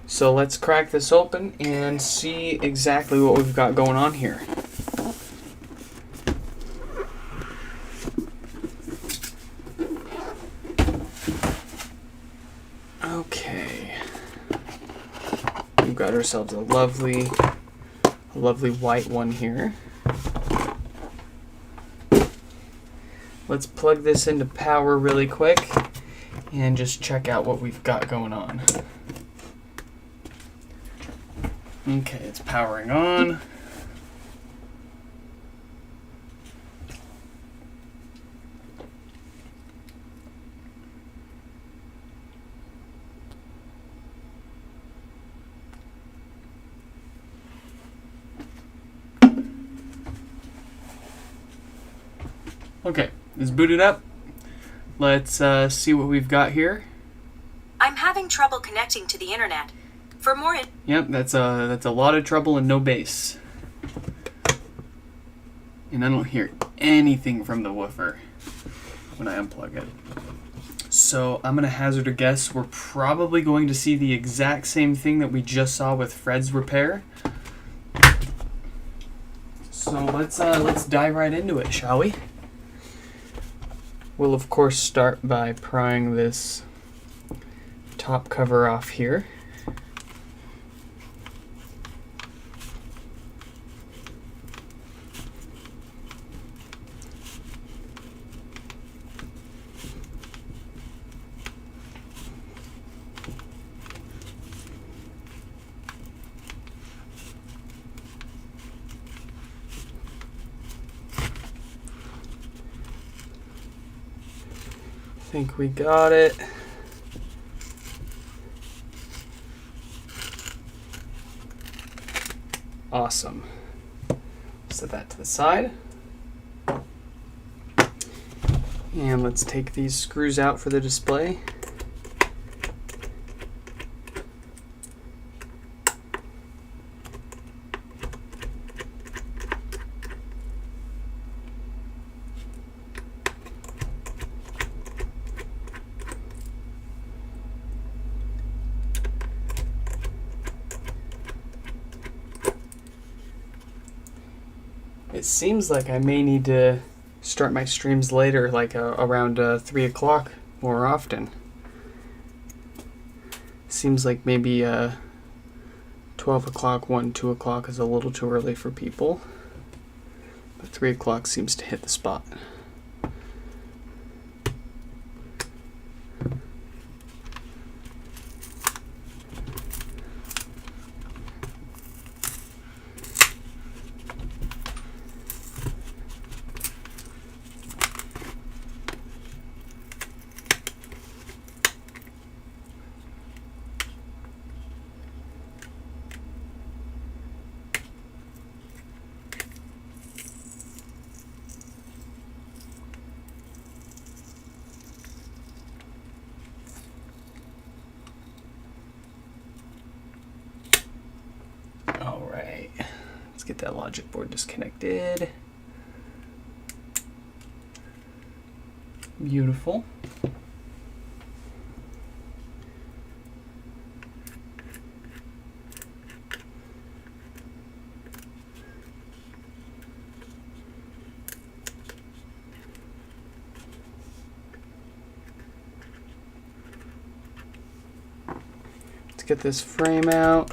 So let's crack this open and see exactly what we've got going on here. Okay. We've got ourselves a lovely white one here. Let's plug this into power really quick and just check out what we've got going on. Okay, it's powering on. Okay, it's booted up. Let's see what we've got here. I'm having trouble connecting to the internet. For more Yep, that's a lot of trouble and no bass. And I don't hear anything from the woofer when I unplug it. So I'm gonna hazard a guess. We're probably going to see the exact same thing that we just saw with Fred's repair. So let's dive right into it, shall we? We'll of course start by prying this top cover off here. think we got it. Awesome. Set that to the side. And let's take these screws out for the display. It seems like I may need to start my streams later, like around 3 o'clock more often. Seems like maybe 12 o'clock, 1, 2 o'clock is a little too early for people. But 3 o'clock seems to hit the spot. Alright, let's get that logic board disconnected. Beautiful. Let's get this frame out.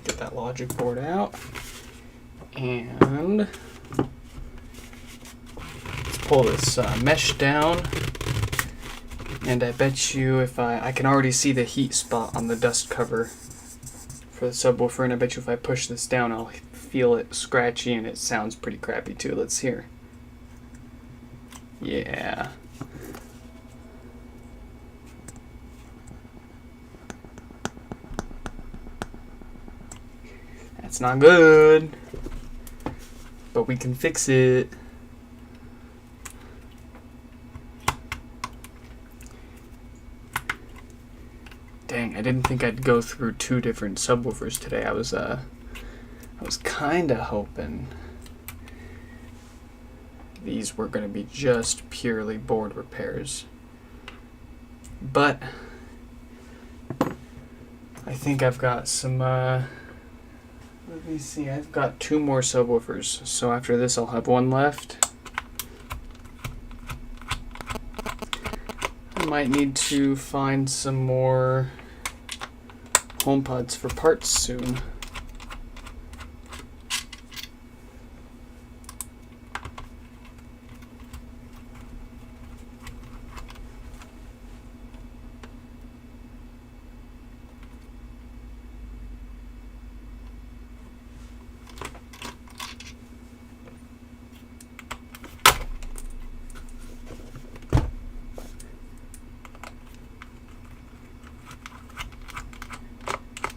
Get that logic board out, and let's pull this mesh down. And I bet you if I can already see the heat spot on the dust cover for the subwoofer, and I bet you if I push this down I'll feel it scratchy, and it sounds pretty crappy too. Let's hear. Yeah. That's not good, but we can fix it. Dang, I didn't think I'd go through 2 different subwoofers today. I was kind of hoping these were going to be just purely board repairs, but I think I've got some. Let me see, I've got 2 more subwoofers, so after this I'll have 1 left. I might need to find some more HomePods for parts soon.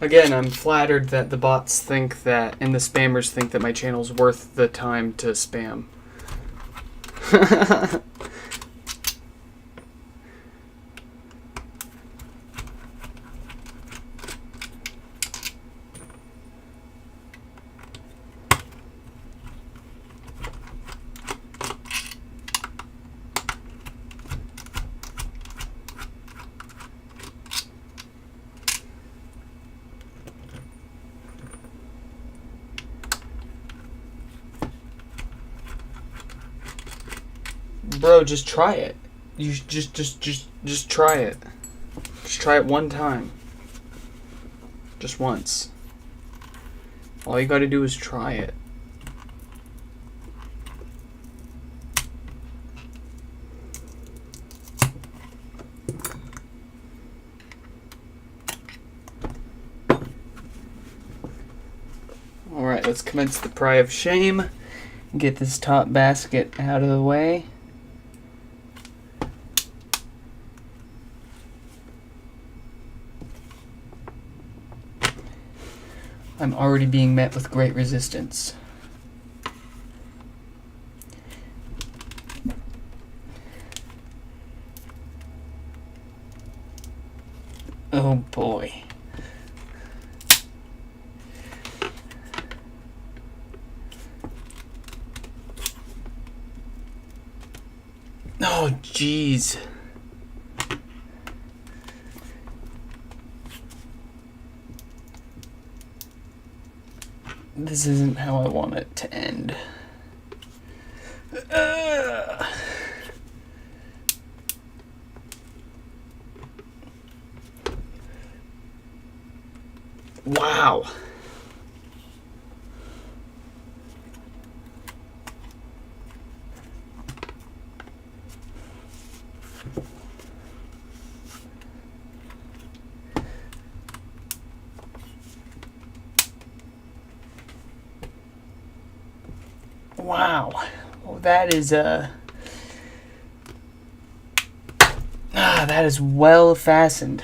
Again, I'm flattered that the bots think that, and the spammers think that my channel's worth the time to spam. Bro, just try it. You just try it. Just try it one time. Just once. All you gotta do is try it. Alright, let's commence the pry of shame. Get this top basket out of the way. I'm already being met with great resistance. Oh boy. Oh jeez. This isn't how I want it to end. Wow. Wow. Well, that is that is well fastened.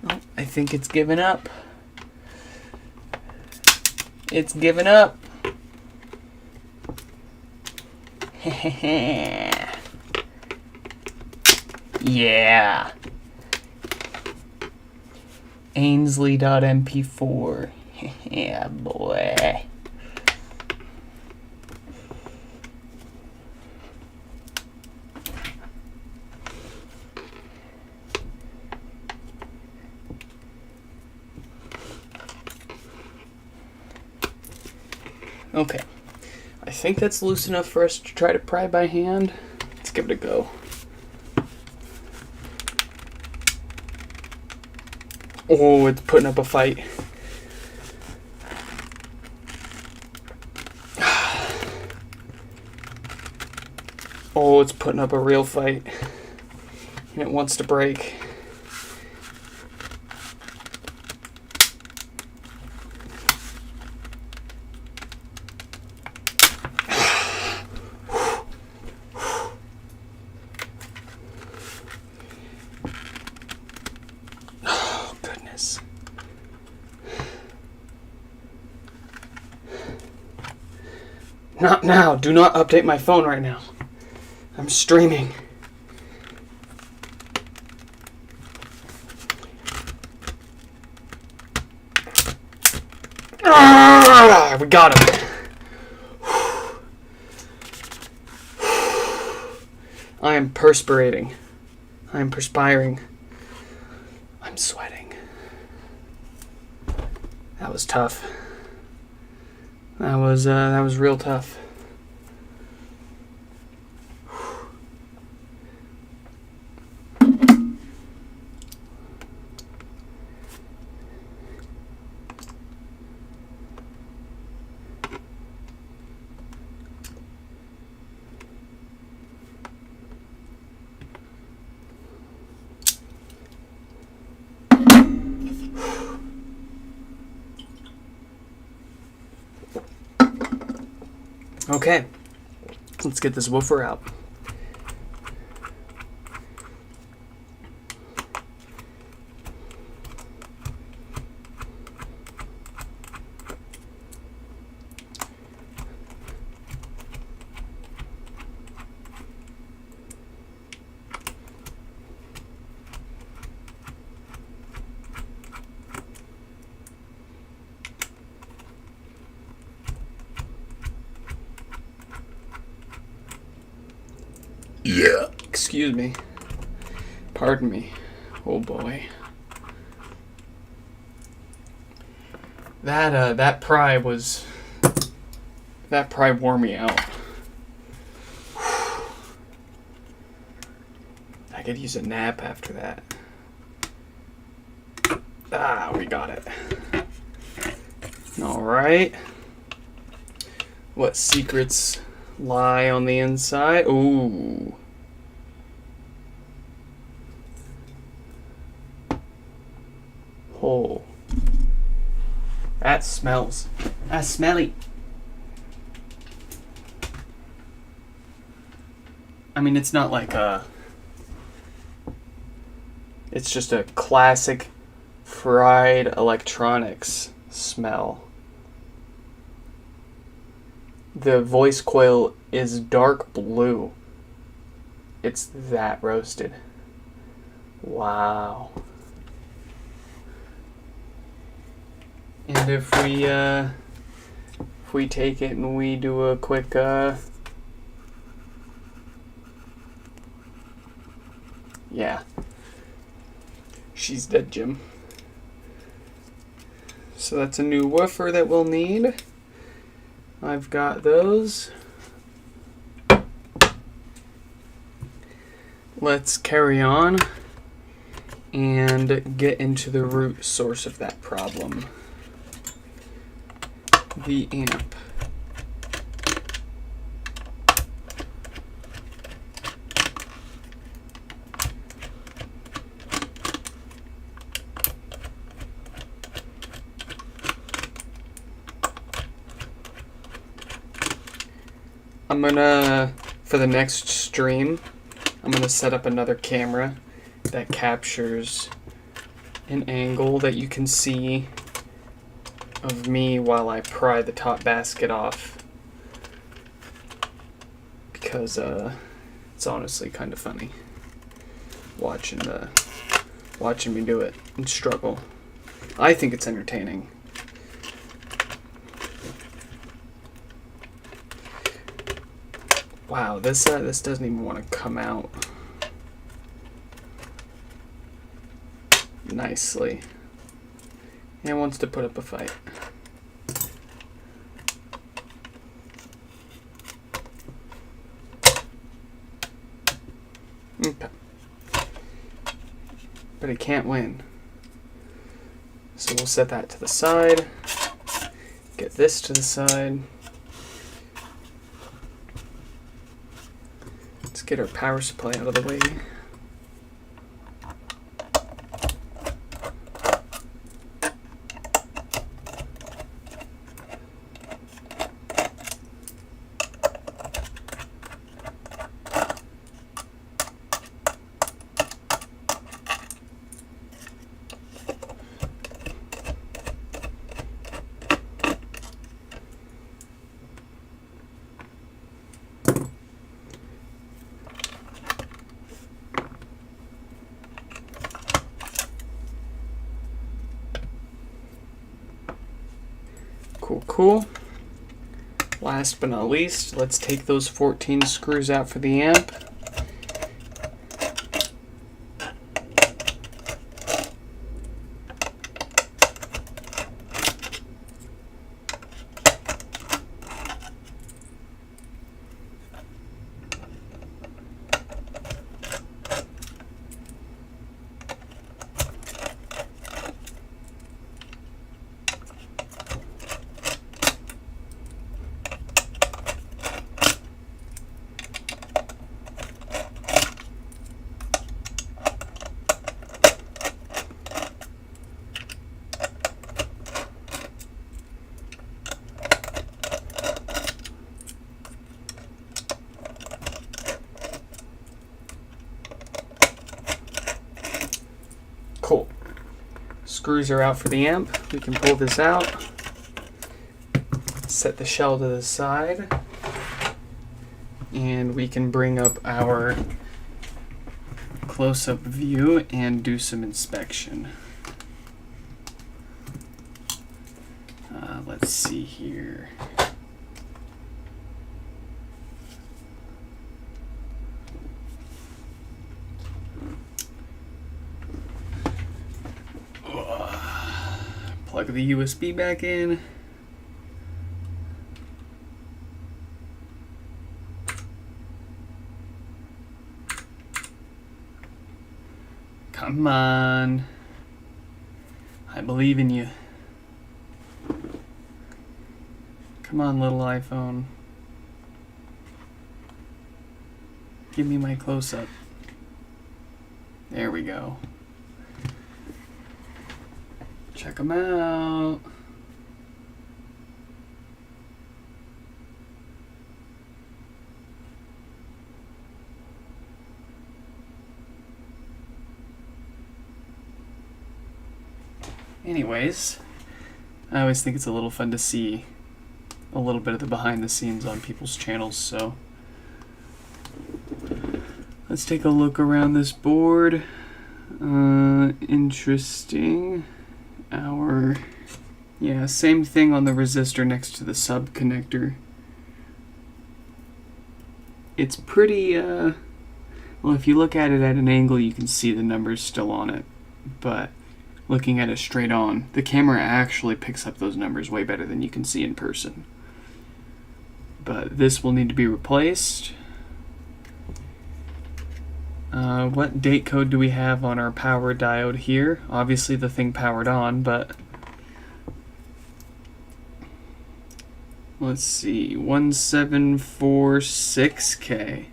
Oh, I think it's given up. It's given up. Yeah. Ainsley.mp4. Yeah, boy. Okay. I think that's loose enough for us to try to pry by hand. Let's give it a go. Oh, it's putting up a fight. Oh, it's putting up a real fight. And it wants to break. Not now. Do not update my phone right now. I'm streaming. We got him. I am perspirating. I am perspiring. I'm sweating. That was tough. That was real tough. Okay, let's get this woofer out. Yeah. Excuse me. Pardon me. Oh boy. That pry wore me out. I could use a nap after that. Ah, we got it. All right. What secrets lie on the inside? Ooh. Oh. That smells. That's smelly. I mean, it's not like it's just a classic fried electronics smell. The voice coil is dark blue. It's that roasted. Wow. And if we take it and we do a quick yeah. She's dead, Jim. So that's a new woofer that we'll need. I've got those. Let's carry on and get into the root source of that problem. The amp. I'm gonna, for the next stream, I'm gonna set up another camera that captures an angle that you can see of me while I pry the top basket off, because it's honestly kind of funny watching me do it and struggle. I think it's entertaining. Wow, this doesn't even want to come out nicely. It wants to put up a fight. Okay. But it can't win. So we'll set that to the side. Get this to the side. Let's get our power supply out of the way. Cool. Last but not least, let's take those 14 screws out for the amp. Cool. Screws are out for the amp. We can pull this out. Set the shell to the side. And we can bring up our close-up view and do some inspection. Let's see here. plug the USB back in. Come on. I believe in you. Come on, little iPhone. Give me my close-up. There we go. Check them out. Anyways, I always think it's a little fun to see a little bit of the behind the scenes on people's channels, so let's take a look around this board. Interesting. Yeah, same thing on the resistor next to the sub connector. It's pretty, well, if you look at it at an angle, you can see the numbers still on it, but looking at it straight on, the camera actually picks up those numbers way better than you can see in person. But this will need to be replaced. What date code do we have on our power diode here? Obviously the thing powered on, but let's see, 1746K.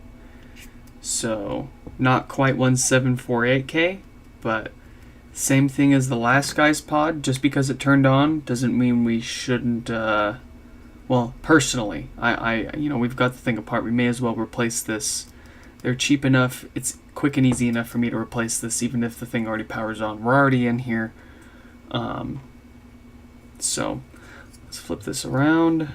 So not quite 1748K, but same thing as the last guy's pod. Just because it turned on doesn't mean we shouldn't, well, personally, we've got the thing apart. We may as well replace this. They're cheap enough. It's quick and easy enough for me to replace this, even if the thing already powers on. We're already in here. So let's flip this around.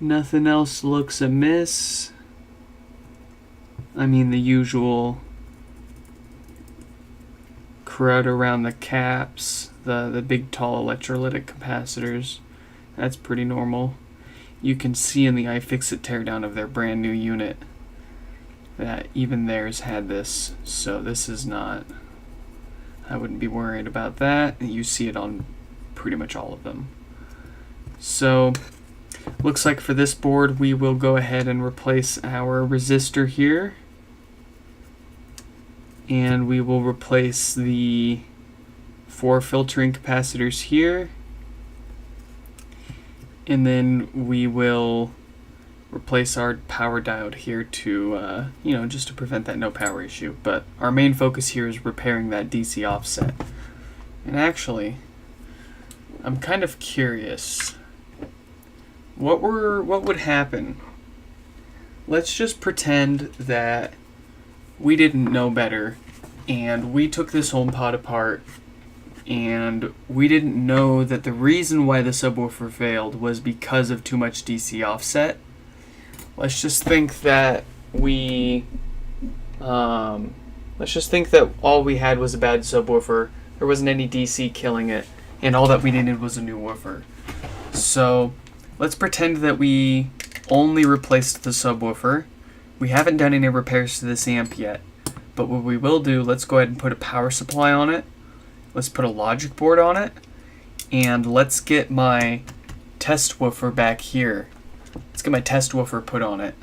Nothing else looks amiss. I mean, the usual crud around the caps, the big tall electrolytic capacitors. That's pretty normal. You can see in the iFixit teardown of their brand new unit that even theirs had this, so this is not, I wouldn't be worried about that. You see it on pretty much all of them. So looks like for this board we will go ahead and replace our resistor here, and we will replace the 4 filtering capacitors here, and then we will replace our power diode here to, just to prevent that no power issue. But our main focus here is repairing that DC offset. And actually, I'm kind of curious. What would happen? Let's just pretend that we didn't know better, and we took this HomePod apart, and we didn't know that the reason why the subwoofer failed was because of too much DC offset. Let's just think that all we had was a bad subwoofer. There wasn't any DC killing it, and all that we needed was a new woofer. So let's pretend that we only replaced the subwoofer. We haven't done any repairs to this amp yet, but what we will do, let's go ahead and put a power supply on it. Let's put a logic board on it, and let's get my test woofer back here. Let's get my test woofer put on it,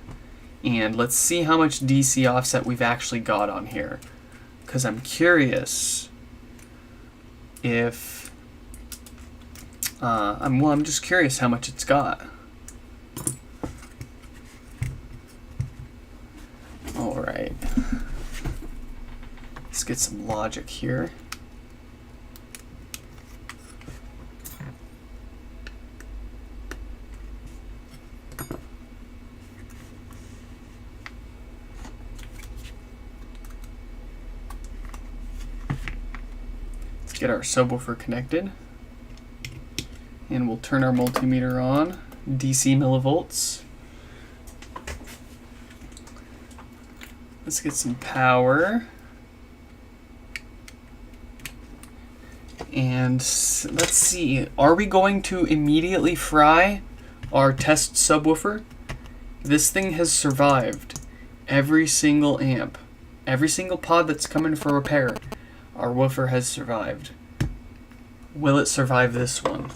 and let's see how much DC offset we've actually got on here, because I'm curious if I'm just curious how much it's got. All right, let's get some logic here. Get our subwoofer connected, and we'll turn our multimeter on, DC millivolts. Let's get some power, and let's see, are we going to immediately fry our test subwoofer? This thing has survived every single amp, every single pod that's coming for repair. Our woofer has survived. Will it survive this one?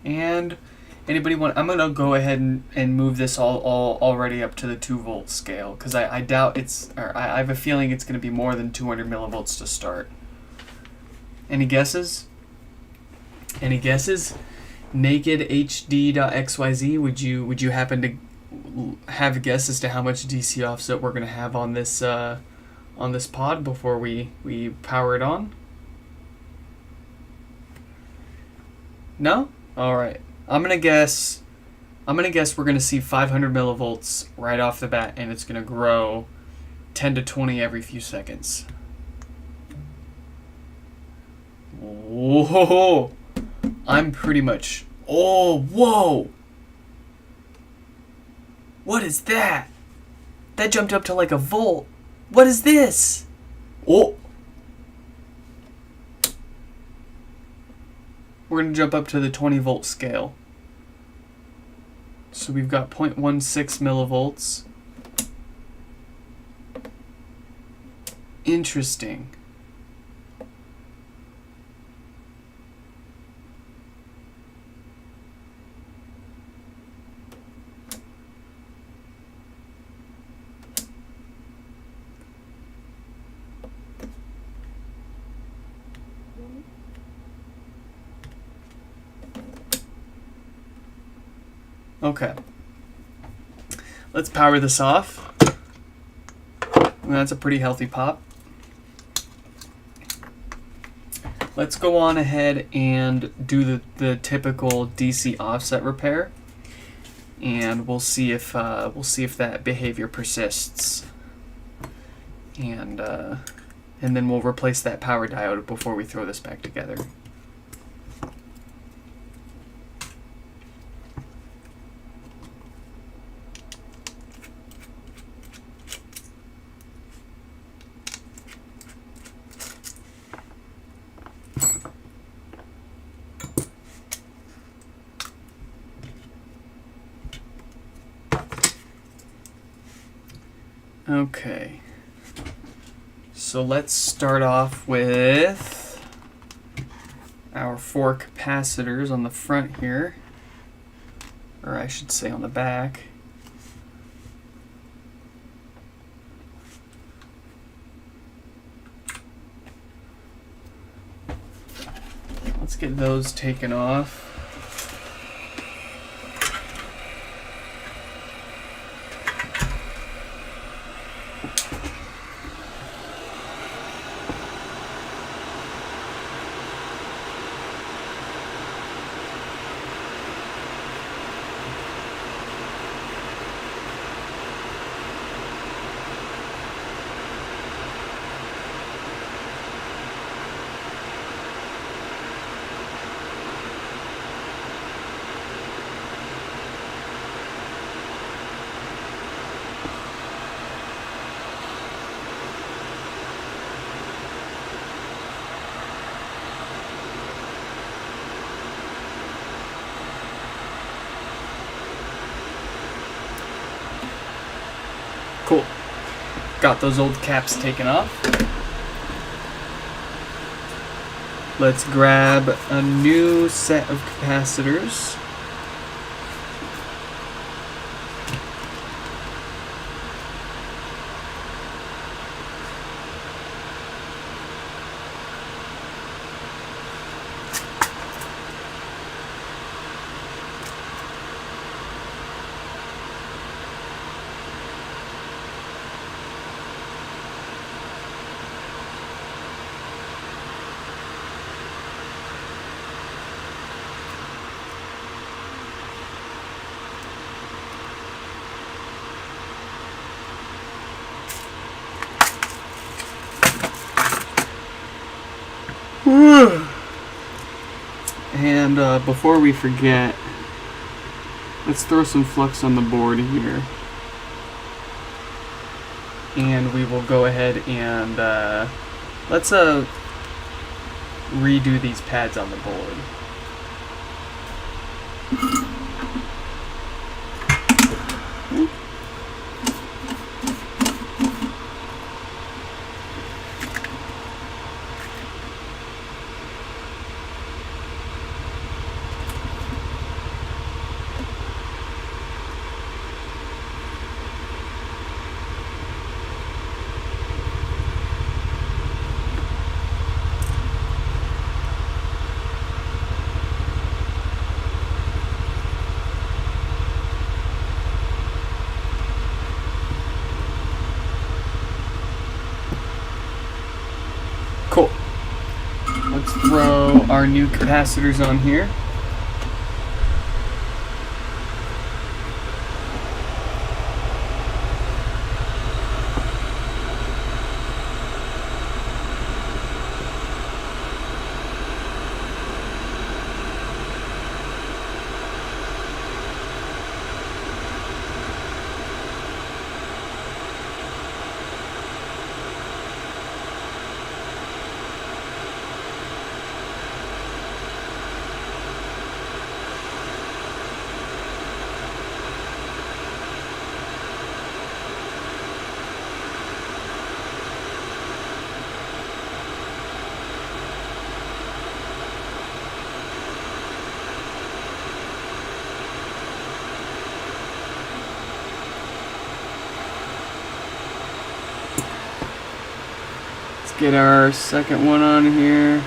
And anybody want? I'm gonna go ahead and move this all already up to the 2-volt scale because I doubt it's. Or I have a feeling it's gonna be more than 200 millivolts to start. Any guesses? Any guesses? NakedHD.xyz. Would you happen to have a guess as to how much DC offset we're gonna have on this pod before we power it on? No? All right. I'm gonna guess we're gonna see 500 millivolts right off the bat, and it's gonna grow 10 to 20 every few seconds. Whoa! I'm pretty much. Oh, whoa! What is that? That jumped up to like a volt. What is this? Oh! We're going to jump up to the 20-volt scale. So we've got 0.16 millivolts. Interesting. Okay. Let's power this off. That's a pretty healthy pop. Let's go on ahead and do the typical DC offset repair, and we'll see if that behavior persists, and then we'll replace that power diode before we throw this back together. Okay, so let's start off with our 4 capacitors on the front here, or I should say on the back. Let's get those taken off. Cool. Got those old caps taken off. Let's grab a new set of capacitors. And before we forget, let's throw some flux on the board here. And we will go ahead and let's redo these pads on the board. Cool. Let's throw our new capacitors on here. Get our second one on here.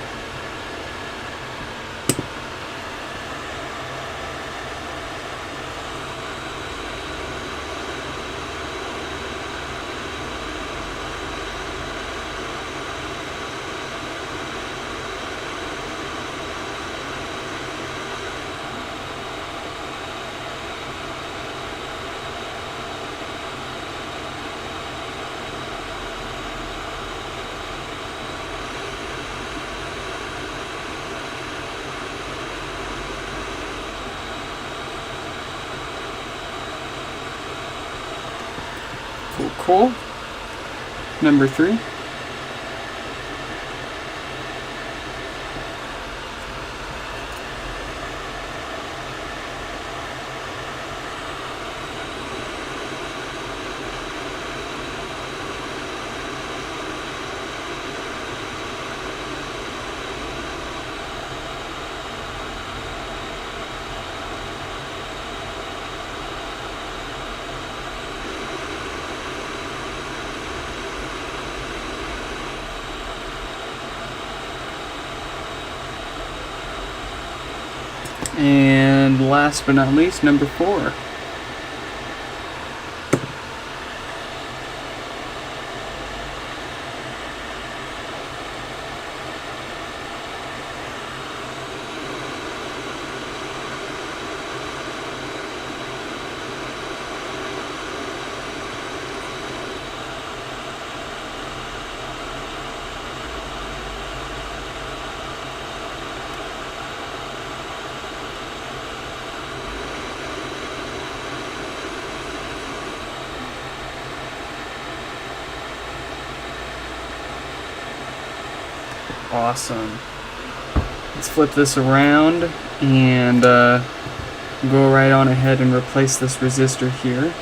Cool. Number 3. And last but not least, number 4. Awesome. Let's flip this around and go right on ahead and replace this resistor here.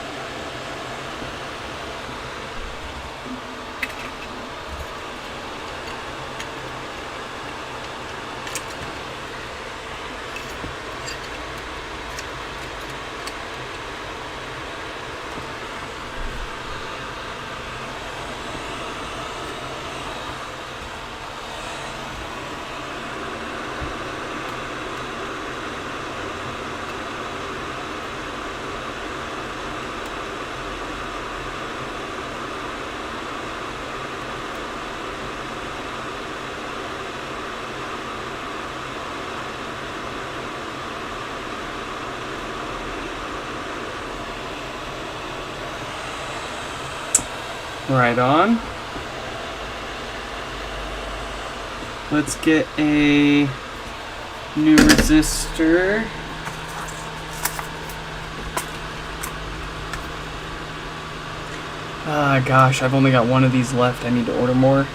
Right on. Let's get a new resistor Ah, gosh, I've only got one of these left. I need to order more.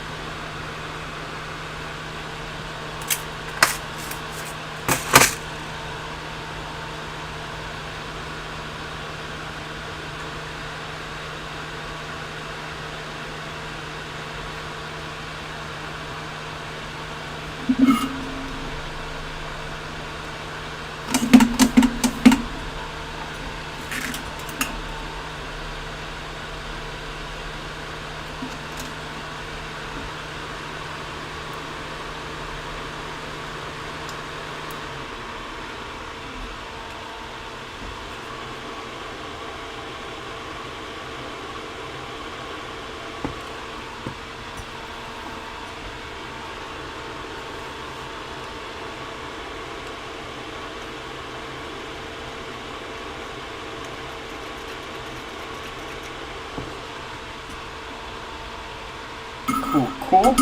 Cool.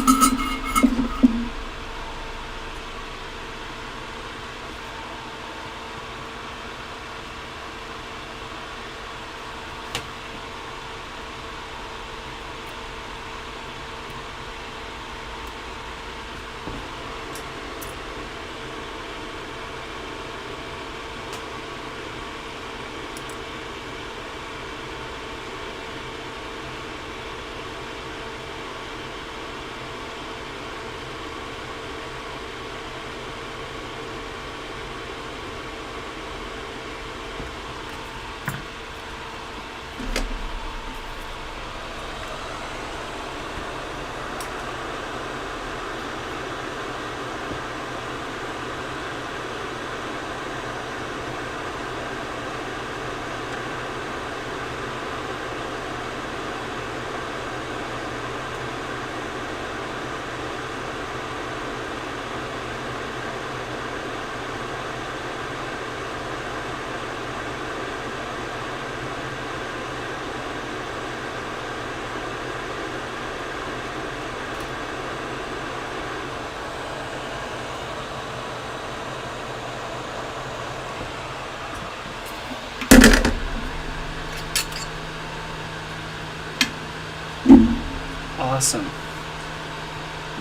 Awesome.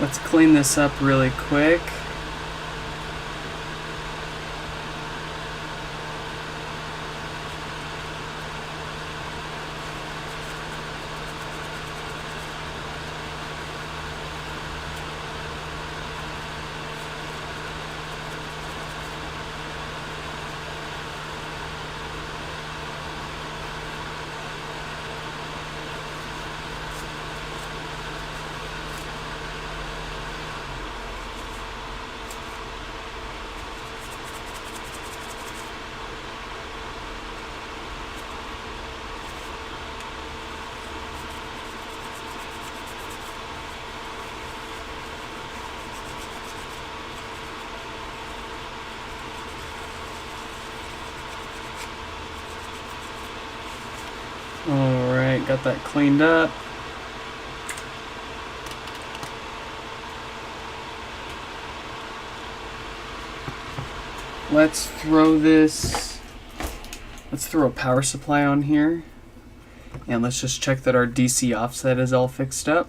Let's clean this up really quick. Alright, got that cleaned up. Let's throw a power supply on here. And let's just check that our DC offset is all fixed up.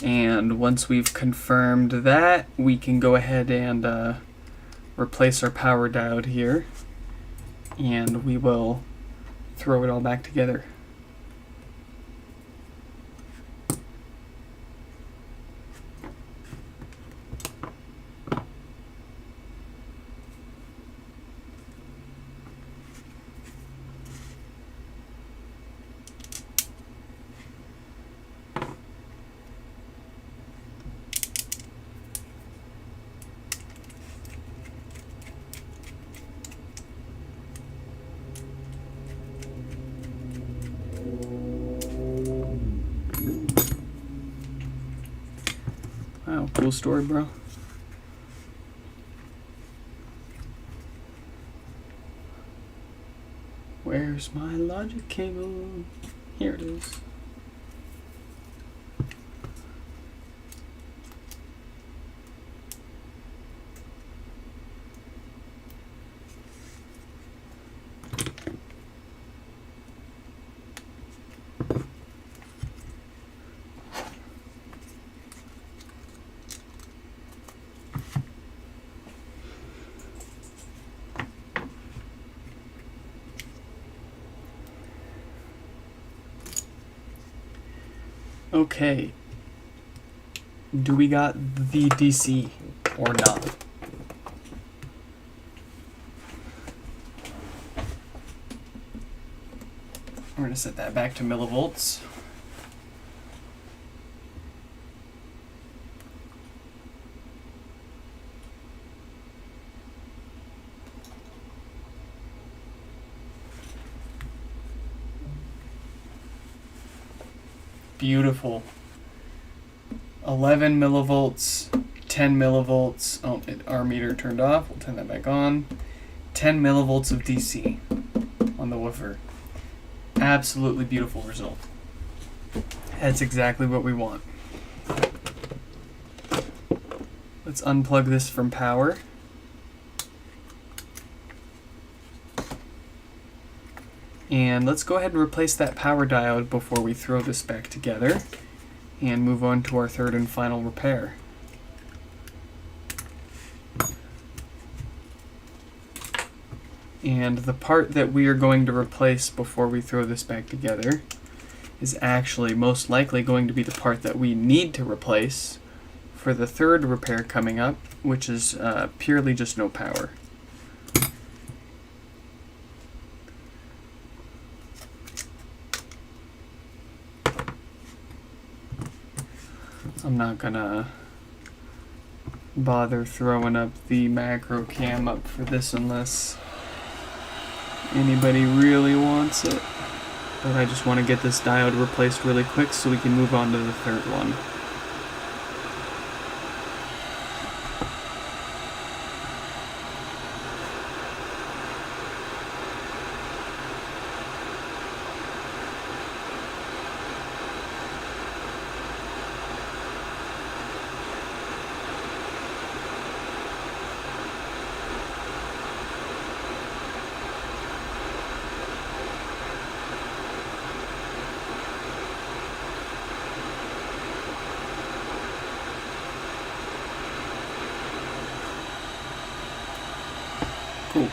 And once we've confirmed that, we can go ahead and replace our power diode here. And we will throw it all back together. Wow, cool story, bro. Where's my logic cable? Here it is. Okay. Do we got the DC or not? We're going to set that back to millivolts. Beautiful. 11 millivolts, 10 millivolts. Oh, our meter turned off. We'll turn that back on. 10 millivolts of DC on the woofer. Absolutely beautiful result. That's exactly what we want. Let's unplug this from power. And let's go ahead and replace that power diode before we throw this back together and move on to our third and final repair. And the part that we are going to replace before we throw this back together is actually most likely going to be the part that we need to replace for the third repair coming up, which is purely just no power. I'm not gonna bother throwing up the macro cam up for this unless anybody really wants it. But I just want to get this diode replaced really quick so we can move on to the third one.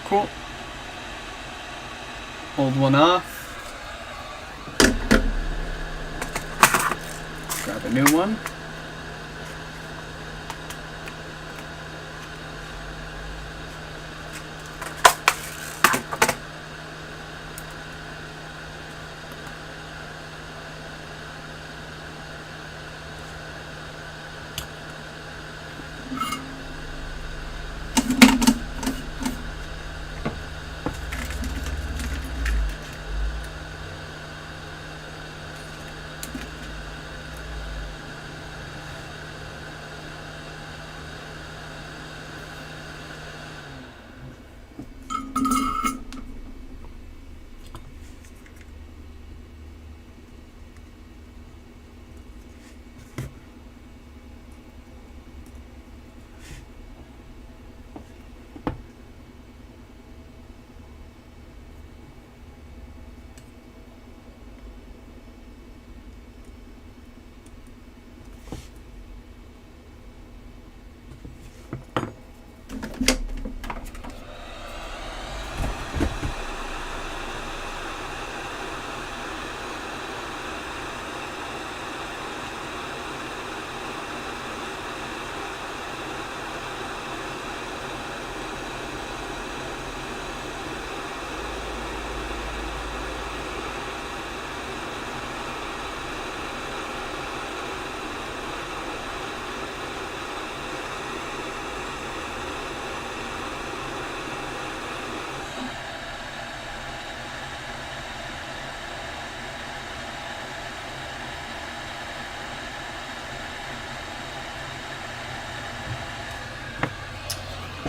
Cool. Old one off. Grab a new one.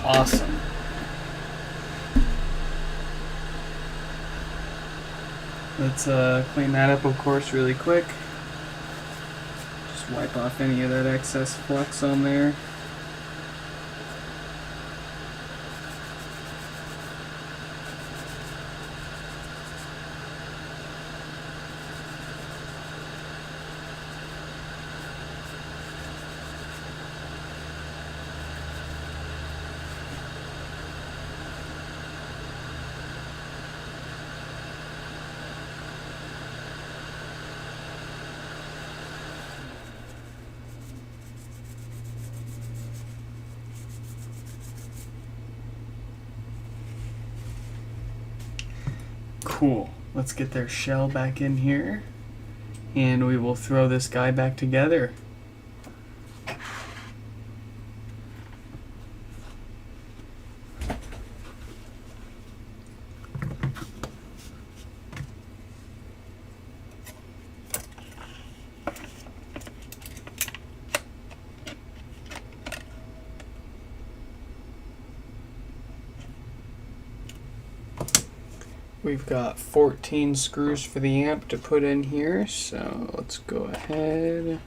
Awesome. Let's clean that up, of course, really quick. Just wipe off any of that excess flux on there. Cool. Let's get their shell back in here, and we will throw this guy back together. We've got 14 screws for the amp to put in here, so let's go ahead.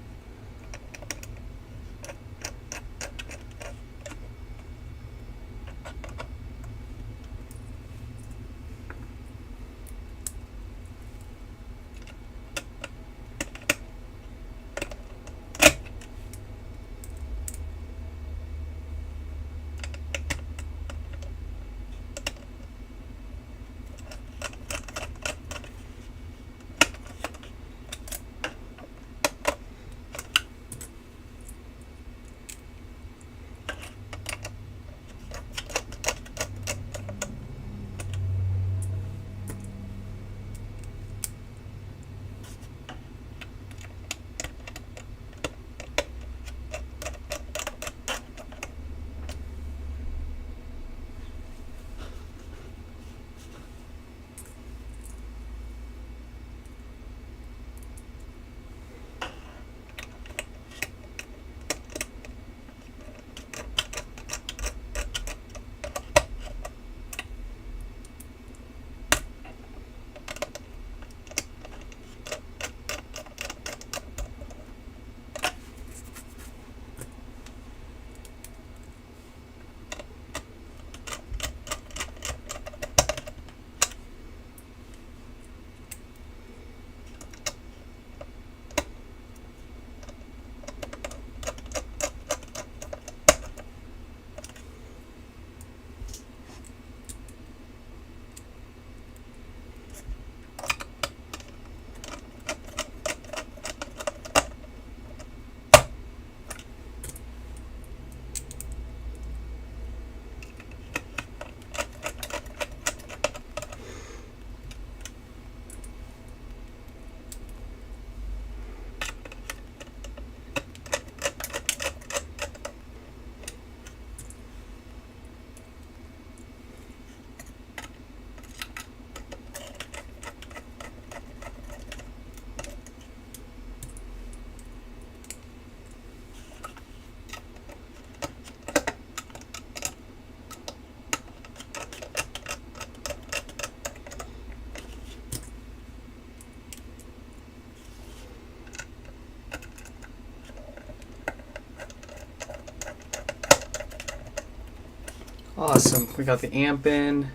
Awesome. We got the amp in.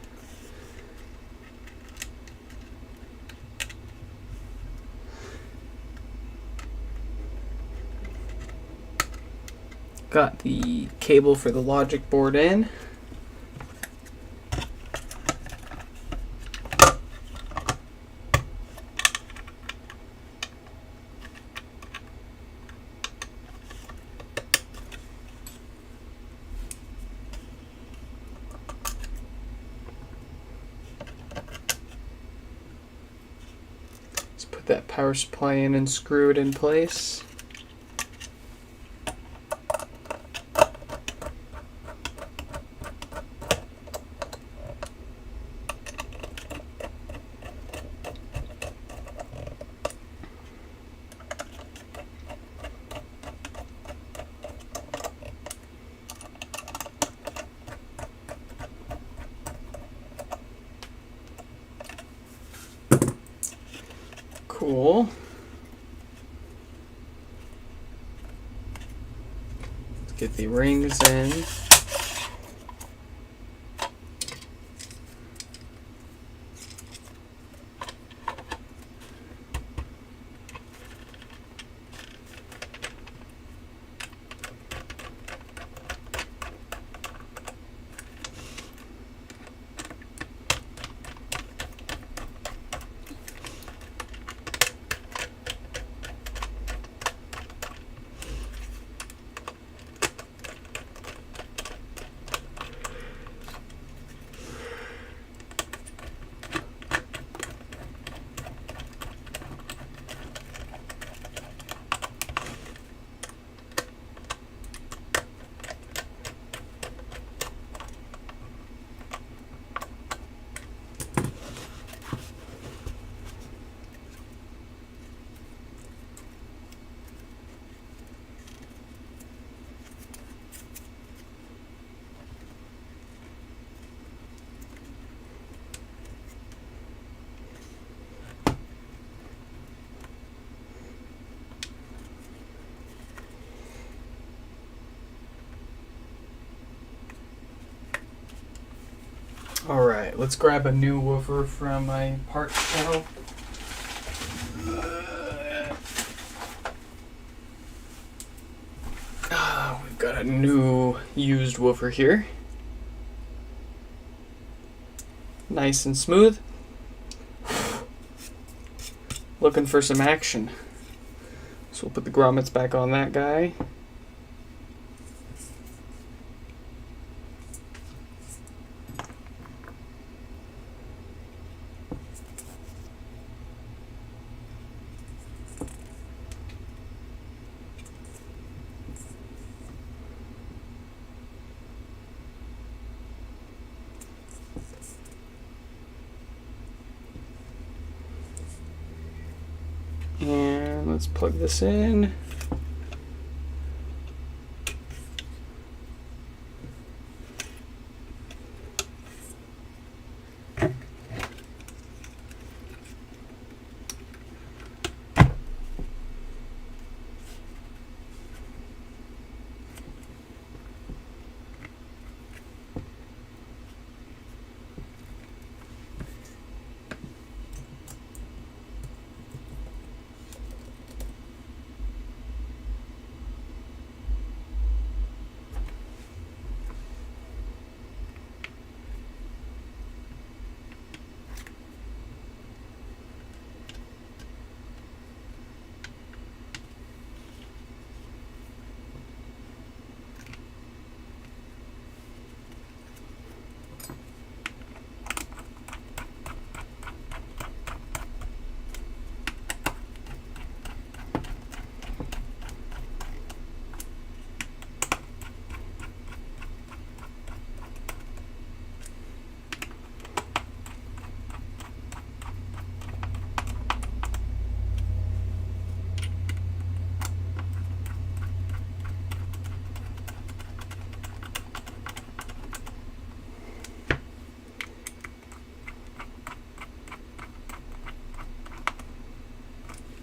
Got the cable for the logic board in. Put that power supply in and screw it in place. Cool. Let's get the rings in. Alright, let's grab a new woofer from my parts shelf. We've got a new used woofer here. Nice and smooth. Looking for some action. So we'll put the grommets back on that guy. And let's plug this in.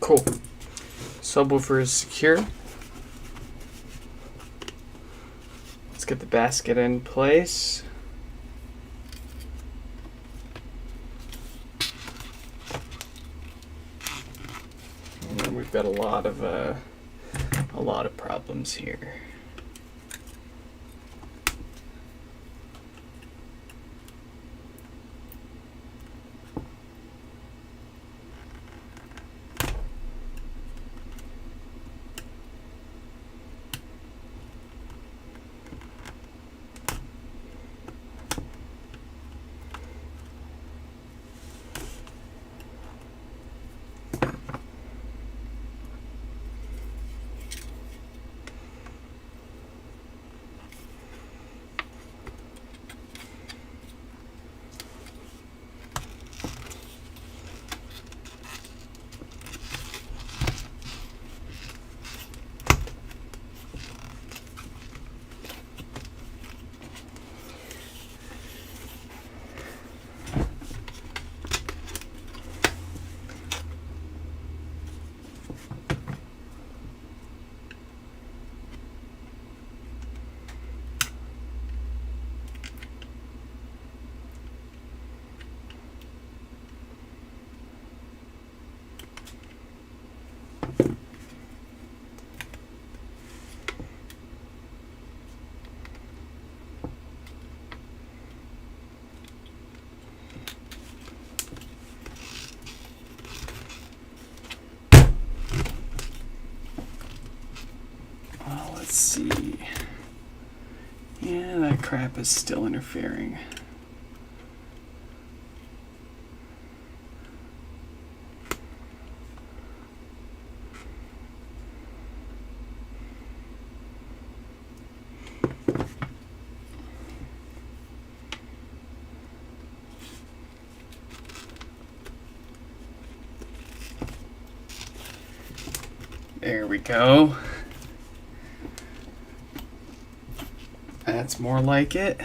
Cool. Subwoofer is secure. Let's get the basket in place. And we've got a lot of problems here. Let's see. Yeah, that crap is still interfering. There we go. That's more like it.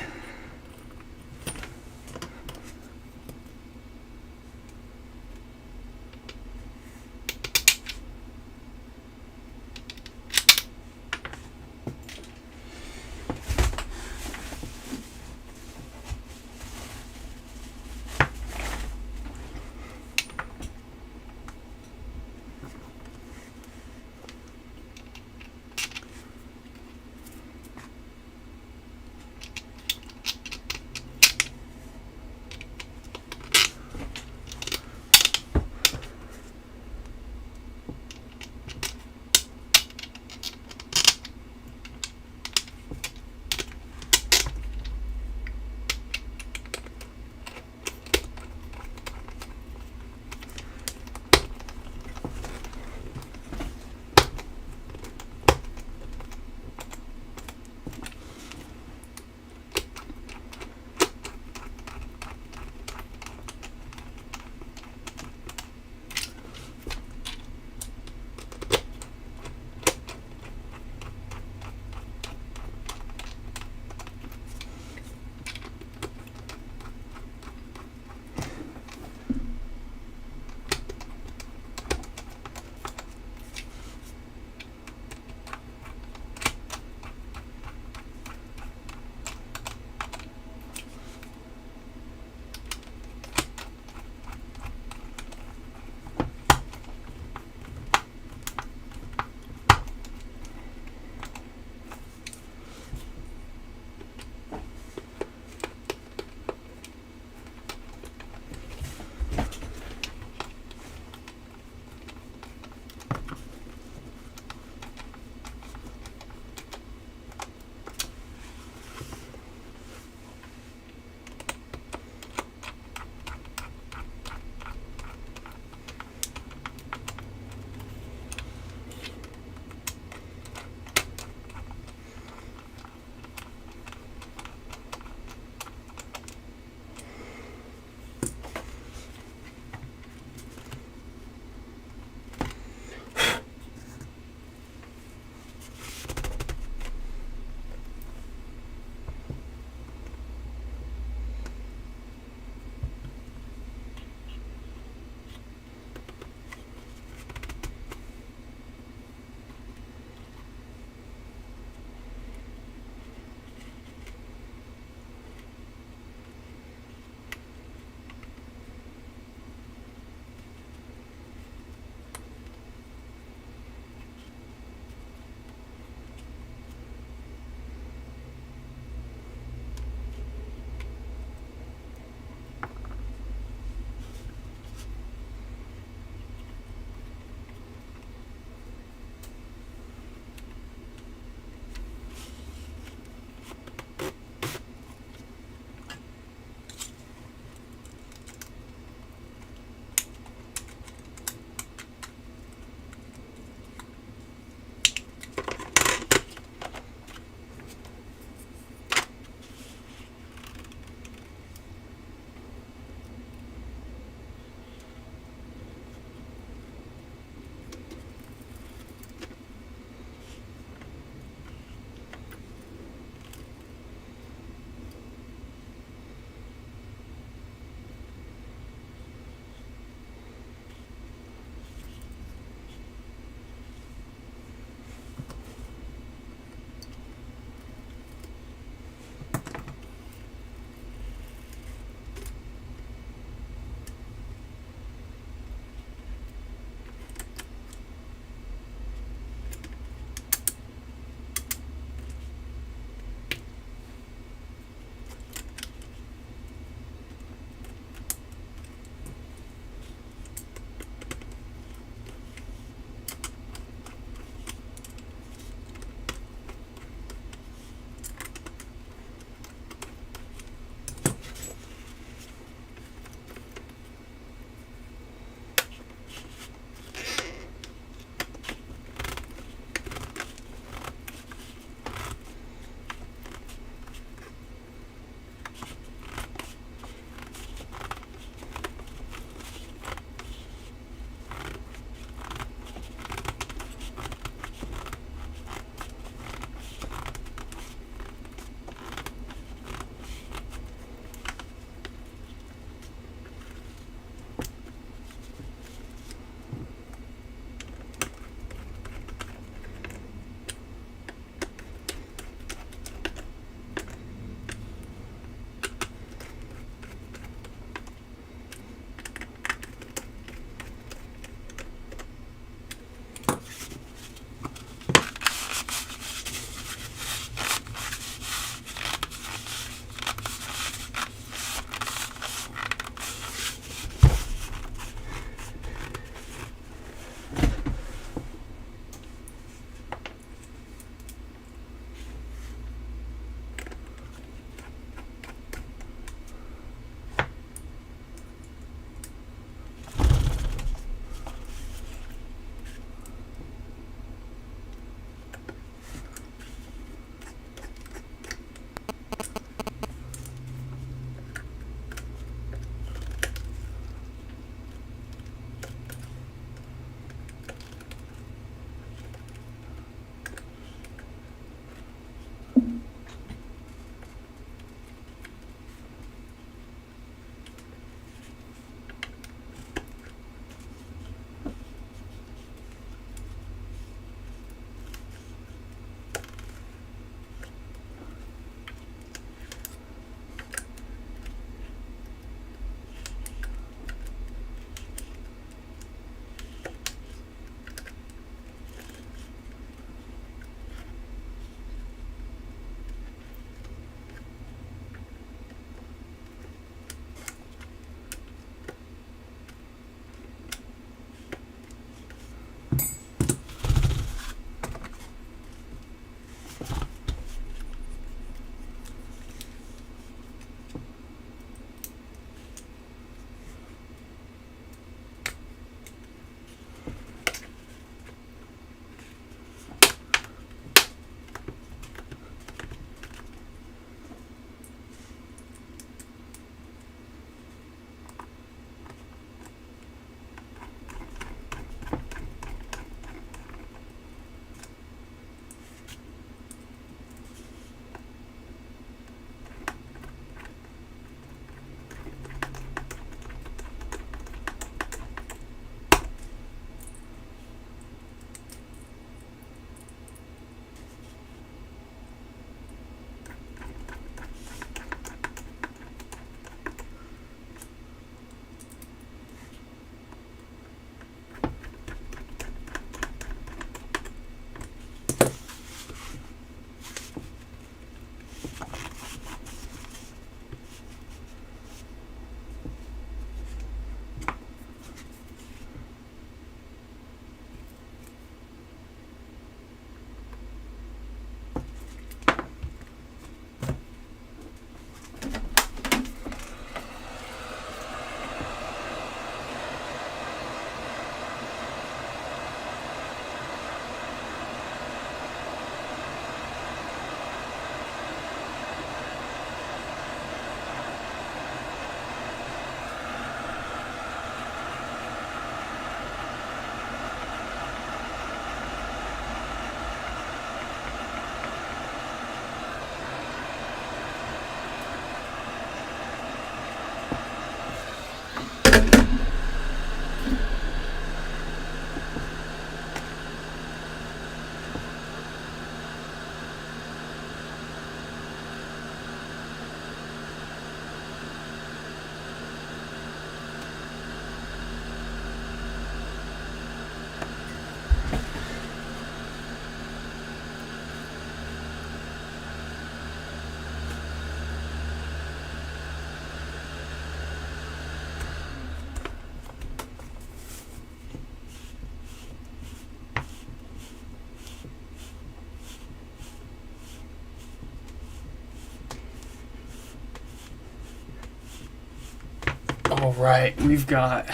All right, we've got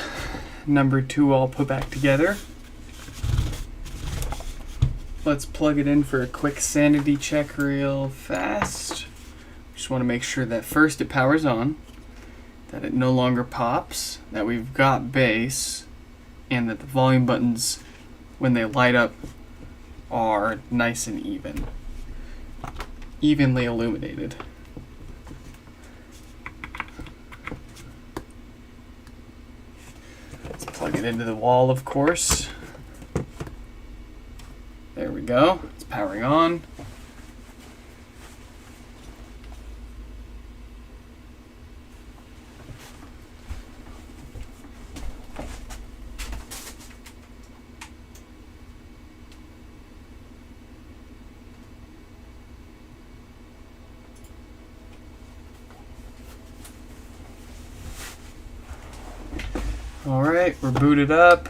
number 2 all put back together. Let's plug it in for a quick sanity check real fast. Just want to make sure that first it powers on, that it no longer pops, that we've got bass, and that the volume buttons, when they light up, are nice and evenly illuminated. Let's plug it into the wall, of course. There we go. It's powering on. All right, we're booted up.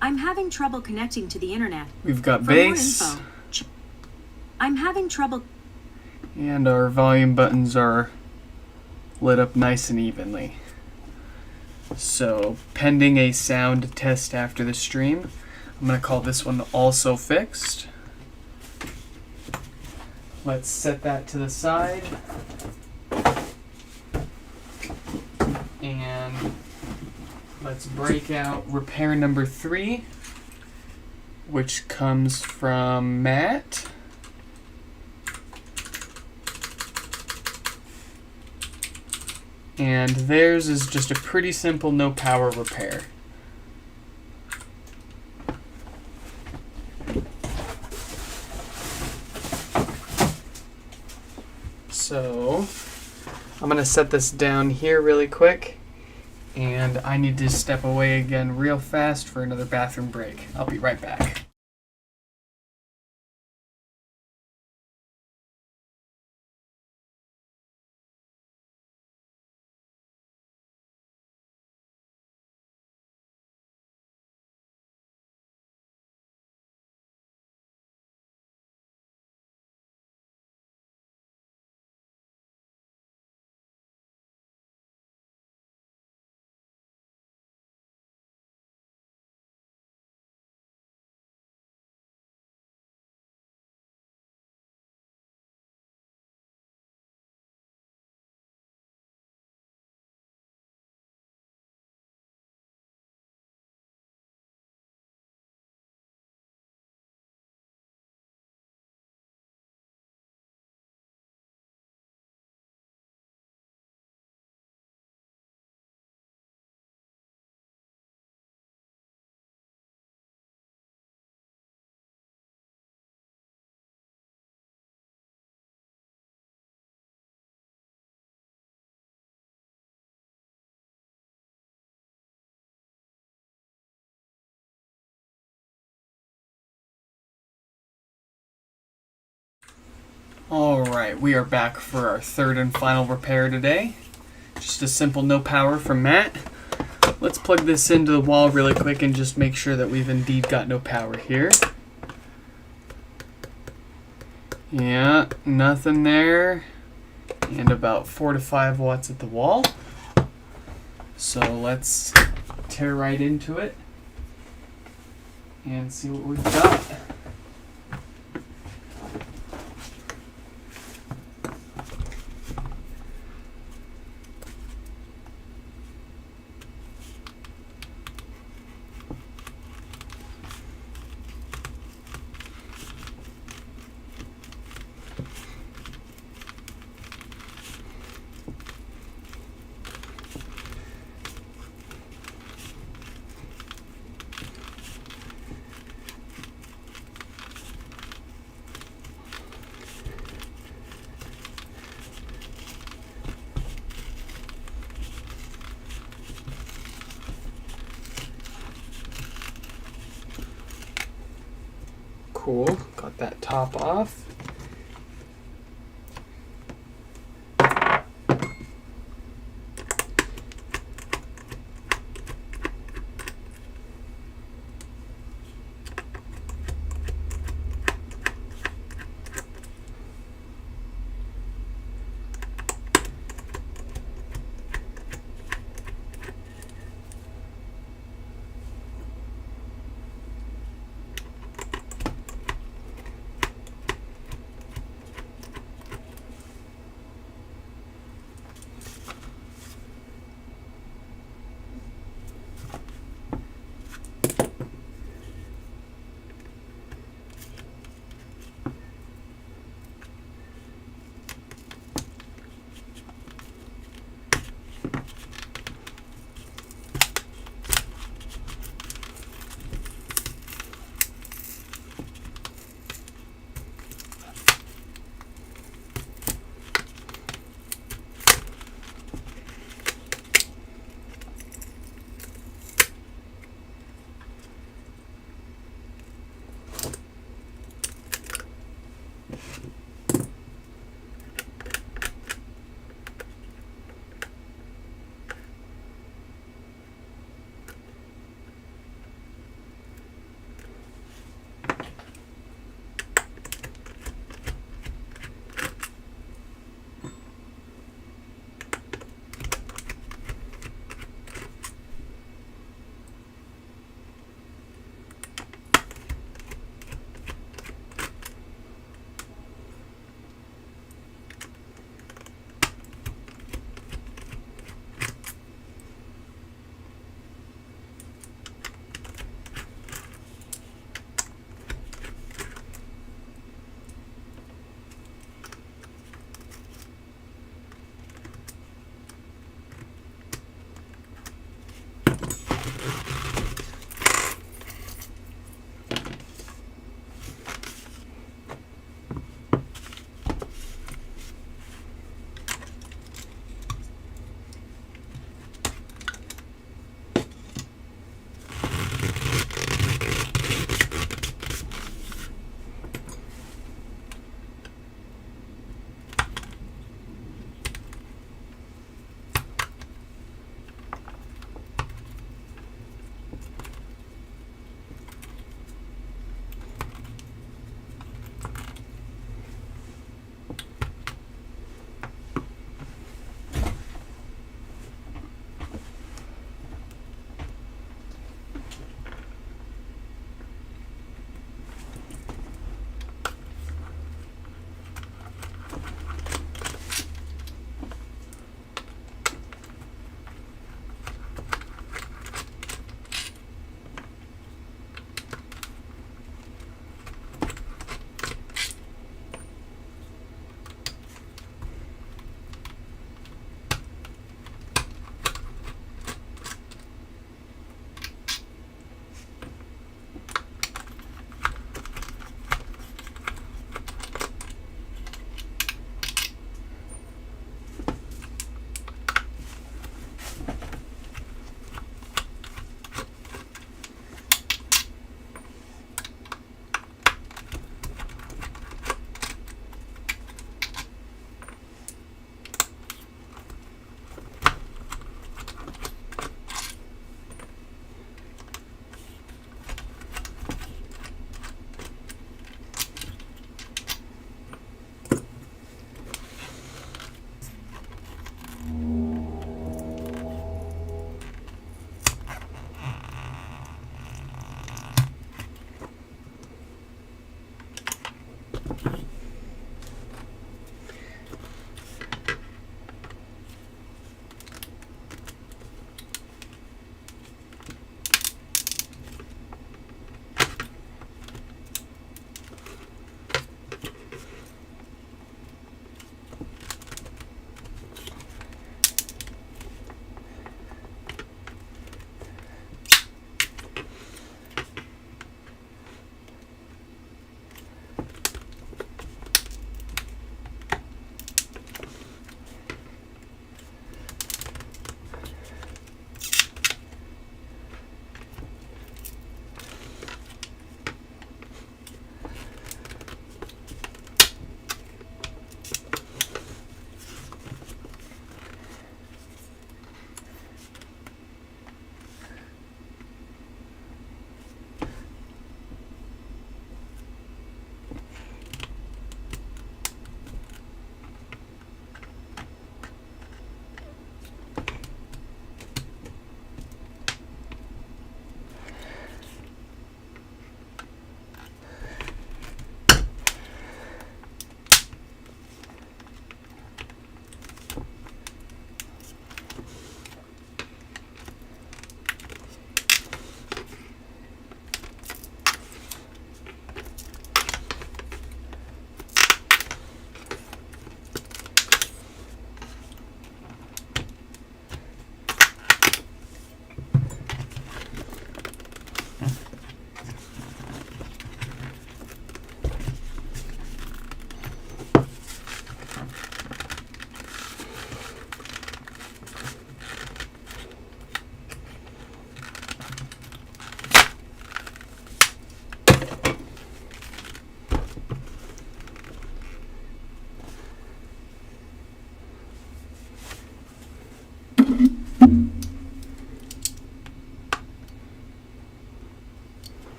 I'm having trouble connecting to the internet. We've got For bass. more info, I'm having trouble. And our volume buttons are lit up nice and evenly. So, pending a sound test after the stream, I'm going to call this one also fixed. Let's set that to the side. And let's break out repair number 3. which comes from Matt. And theirs is just a pretty simple no power repair. So I'm gonna set this down here really quick, and I need to step away again real fast for another bathroom break. I'll be right back. Alright, we are back for our third and final repair today. Just a simple no power from Matt. Let's plug this into the wall really quick and just make sure that we've indeed got no power here. Yeah, nothing there. And about 4 to 5 watts at the wall. So let's tear right into it and see what we've got. Cool, got that top off.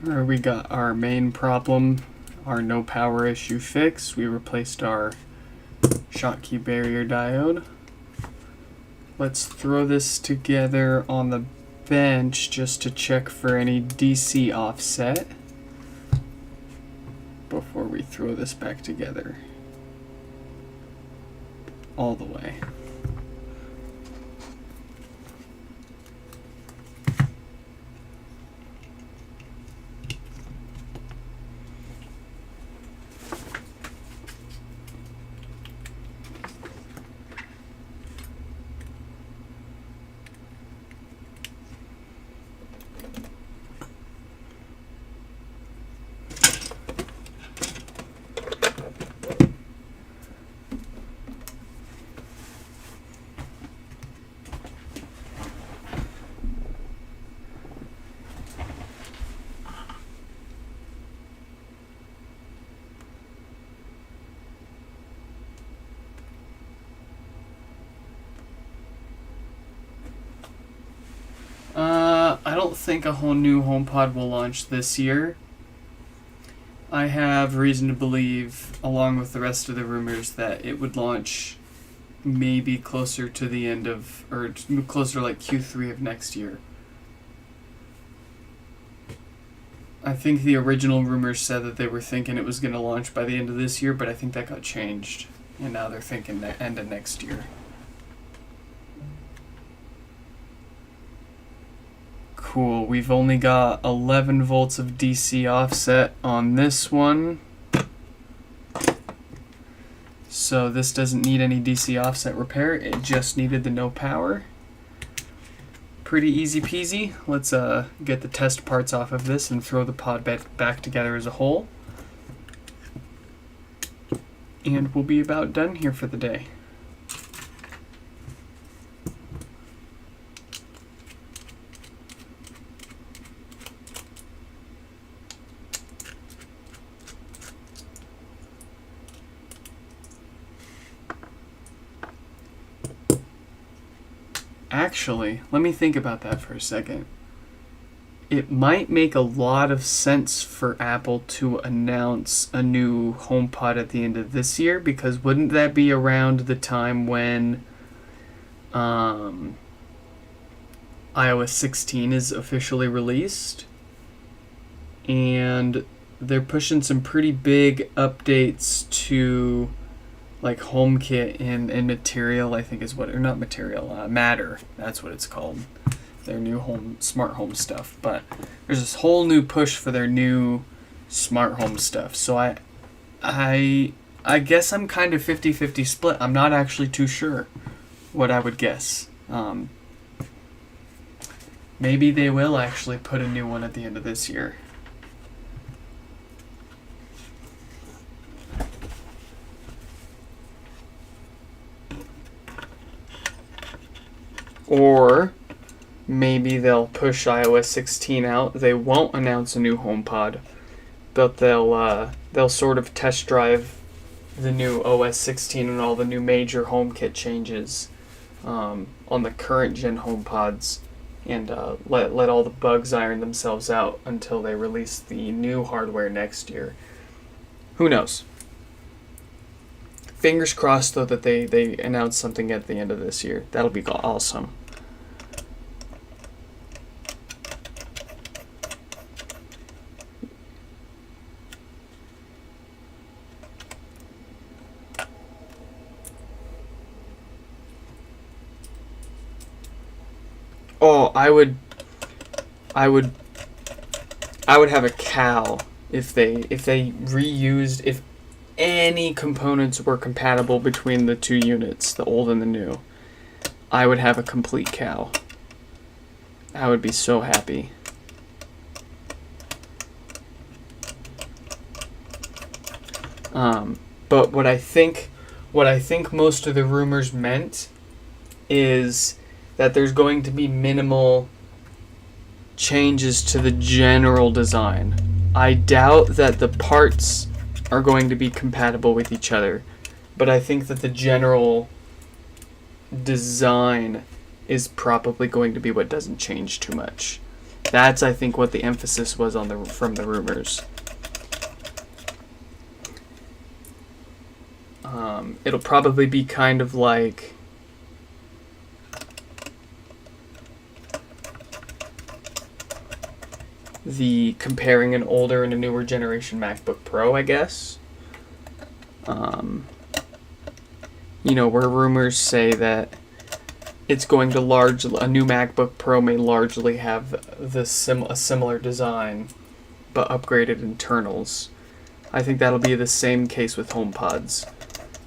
We got our main problem, our no power issue fixed. We replaced our Schottky barrier diode. Let's throw this together on the bench just to check for any DC offset before we throw this back together all the way. I don't think a whole new HomePod will launch this year. I have reason to believe, along with the rest of the rumors, that it would launch maybe closer to the end of, or closer like Q3 of next year. I think the original rumors said that they were thinking it was going to launch by the end of this year, but I think that got changed, and now they're thinking the end of next year. Cool, we've only got 11 volts of DC offset on this one. So this doesn't need any DC offset repair, it just needed the no power. Pretty easy peasy. Let's get the test parts off of this and throw the pod back together as a whole. And we'll be about done here for the day. Actually, let me think about that for a second. It might make a lot of sense for Apple to announce a new HomePod at the end of this year, because wouldn't that be around the time when iOS 16 is officially released? And they're pushing some pretty big updates to like HomeKit and Material, I think is what, or not Material, Matter, that's what it's called. Their new smart home stuff. But there's this whole new push for their new smart home stuff. So I guess I'm kind of 50-50 split. I'm not actually too sure what I would guess. Maybe they will actually put a new one at the end of this year. Or maybe they'll push iOS 16 out. They won't announce a new HomePod, but they'll sort of test drive the new OS 16 and all the new major HomeKit changes on the current gen HomePods, and let all the bugs iron themselves out until they release the new hardware next year. Who knows? Fingers crossed, though, that they announce something at the end of this year. That'll be awesome. Oh, I would have a cow if they reused, if any components were compatible between the two units, the old and the new. I would have a complete cow. I would be so happy. But what I think most of the rumors meant is that there's going to be minimal changes to the general design. I doubt that the parts are going to be compatible with each other, but I think that the general design is probably going to be what doesn't change too much. That's, I think, what the emphasis was on from the rumors. It'll probably be kind of like the comparing an older and a newer generation MacBook Pro, I guess. Where rumors say that it's going to a new MacBook Pro may largely have a similar design, but upgraded internals. I think that'll be the same case with HomePods.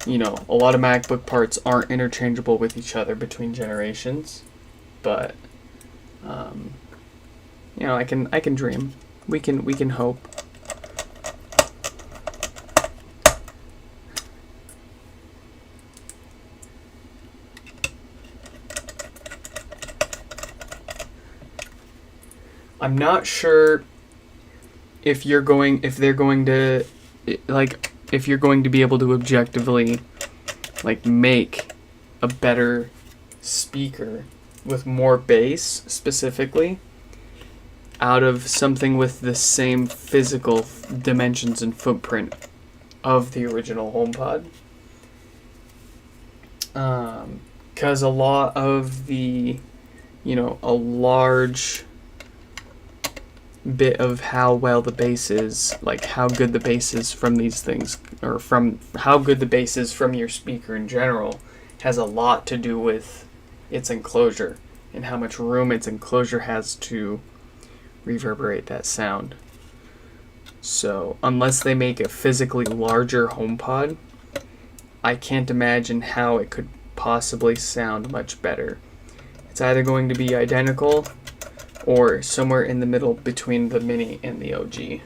A lot of MacBook parts aren't interchangeable with each other between generations, but I can dream. We can hope. I'm not sure if you're going to be able to objectively make a better speaker with more bass specifically out of something with the same physical dimensions and footprint of the original HomePod. Because a lot of the, a large bit of how well the bass is, how good the bass is from these things, or from how good the bass is from your speaker in general, has a lot to do with its enclosure and how much room its enclosure has to reverberate that sound. So unless they make a physically larger HomePod, I can't imagine how it could possibly sound much better. It's either going to be identical or somewhere in the middle between the Mini and the OG.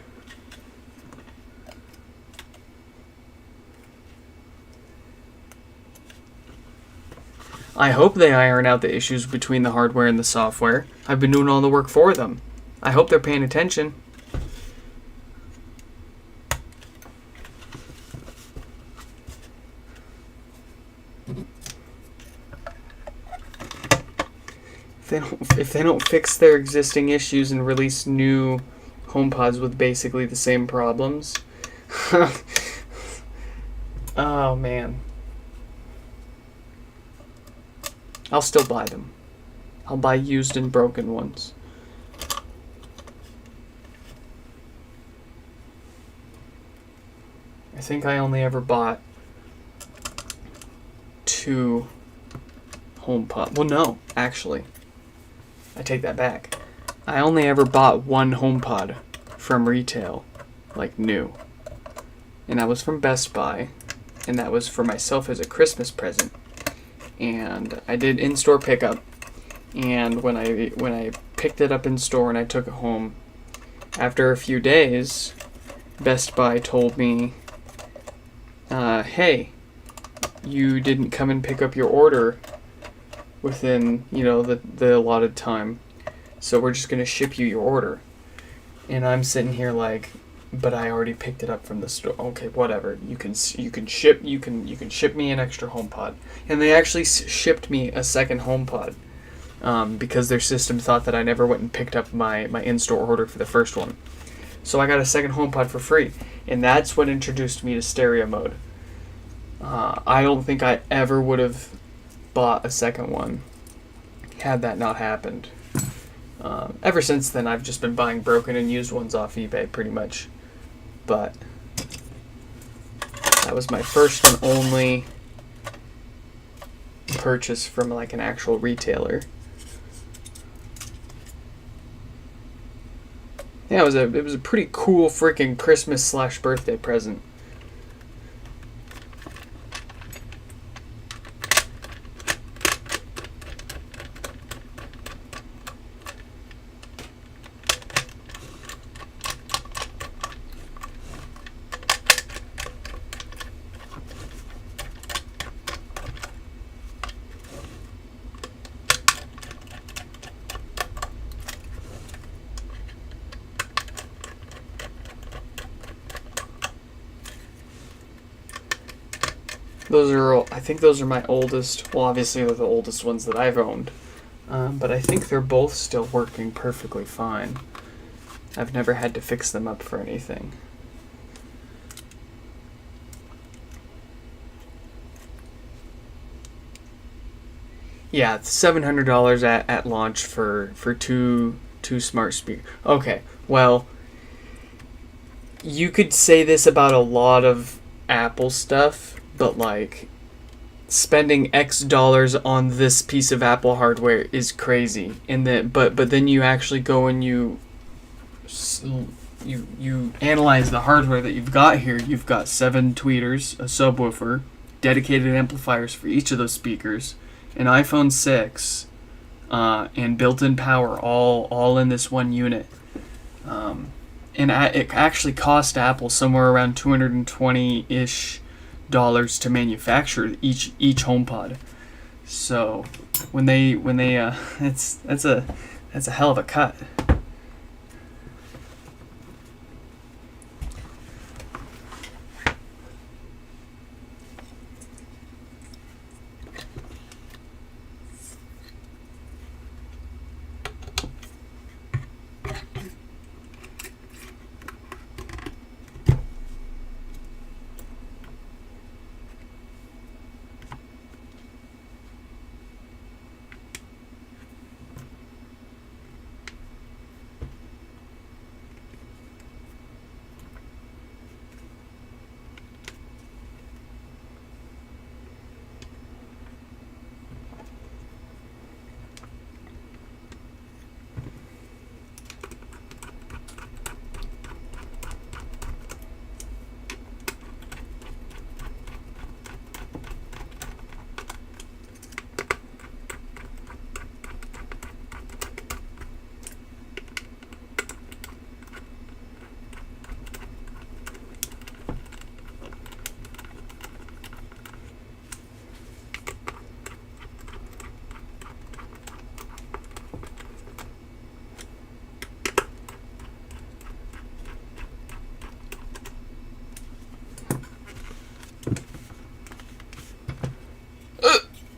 I hope they iron out the issues between the hardware and the software. I've been doing all the work for them. I hope they're paying attention. If they don't fix their existing issues and release new HomePods with basically the same problems, oh man, I'll still buy them. I'll buy used and broken ones. I think I only ever bought 2 HomePod. Well, no, actually, I take that back. I only ever bought 1 HomePod from retail, new. And that was from Best Buy. And that was for myself as a Christmas present. And I did in-store pickup. And when I picked it up in store and I took it home, after a few days, Best Buy told me, hey, you didn't come and pick up your order within, the allotted time. So we're just going to ship you your order. And I'm sitting here but I already picked it up from the store. Okay, whatever. You can ship me an extra HomePod. And they actually shipped me a second HomePod because their system thought that I never went and picked up my in-store order for the first one. So I got a second HomePod for free. And that's what introduced me to stereo mode. I don't think I ever would have bought a second one had that not happened. Ever since then, I've just been buying broken and used ones off eBay, pretty much. But that was my first and only purchase from an actual retailer. Yeah, it was a pretty cool freaking Christmas/birthday present. I think those are my oldest. Well, obviously they're the oldest ones that I've owned. but I think they're both still working perfectly fine. I've never had to fix them up for anything. Yeah, it's $700 at launch for two smart speakers. Okay, well, you could say this about a lot of Apple stuff, but like spending X dollars on this piece of Apple hardware is crazy. And then, but then you actually go and you analyze the hardware that you've got here. You've got 7 tweeters, a subwoofer, dedicated amplifiers for each of those speakers, an iPhone 6, and built-in power, all in this one unit. And it actually cost Apple somewhere around $220-ish to manufacture each HomePod. So when they that's a hell of a cut.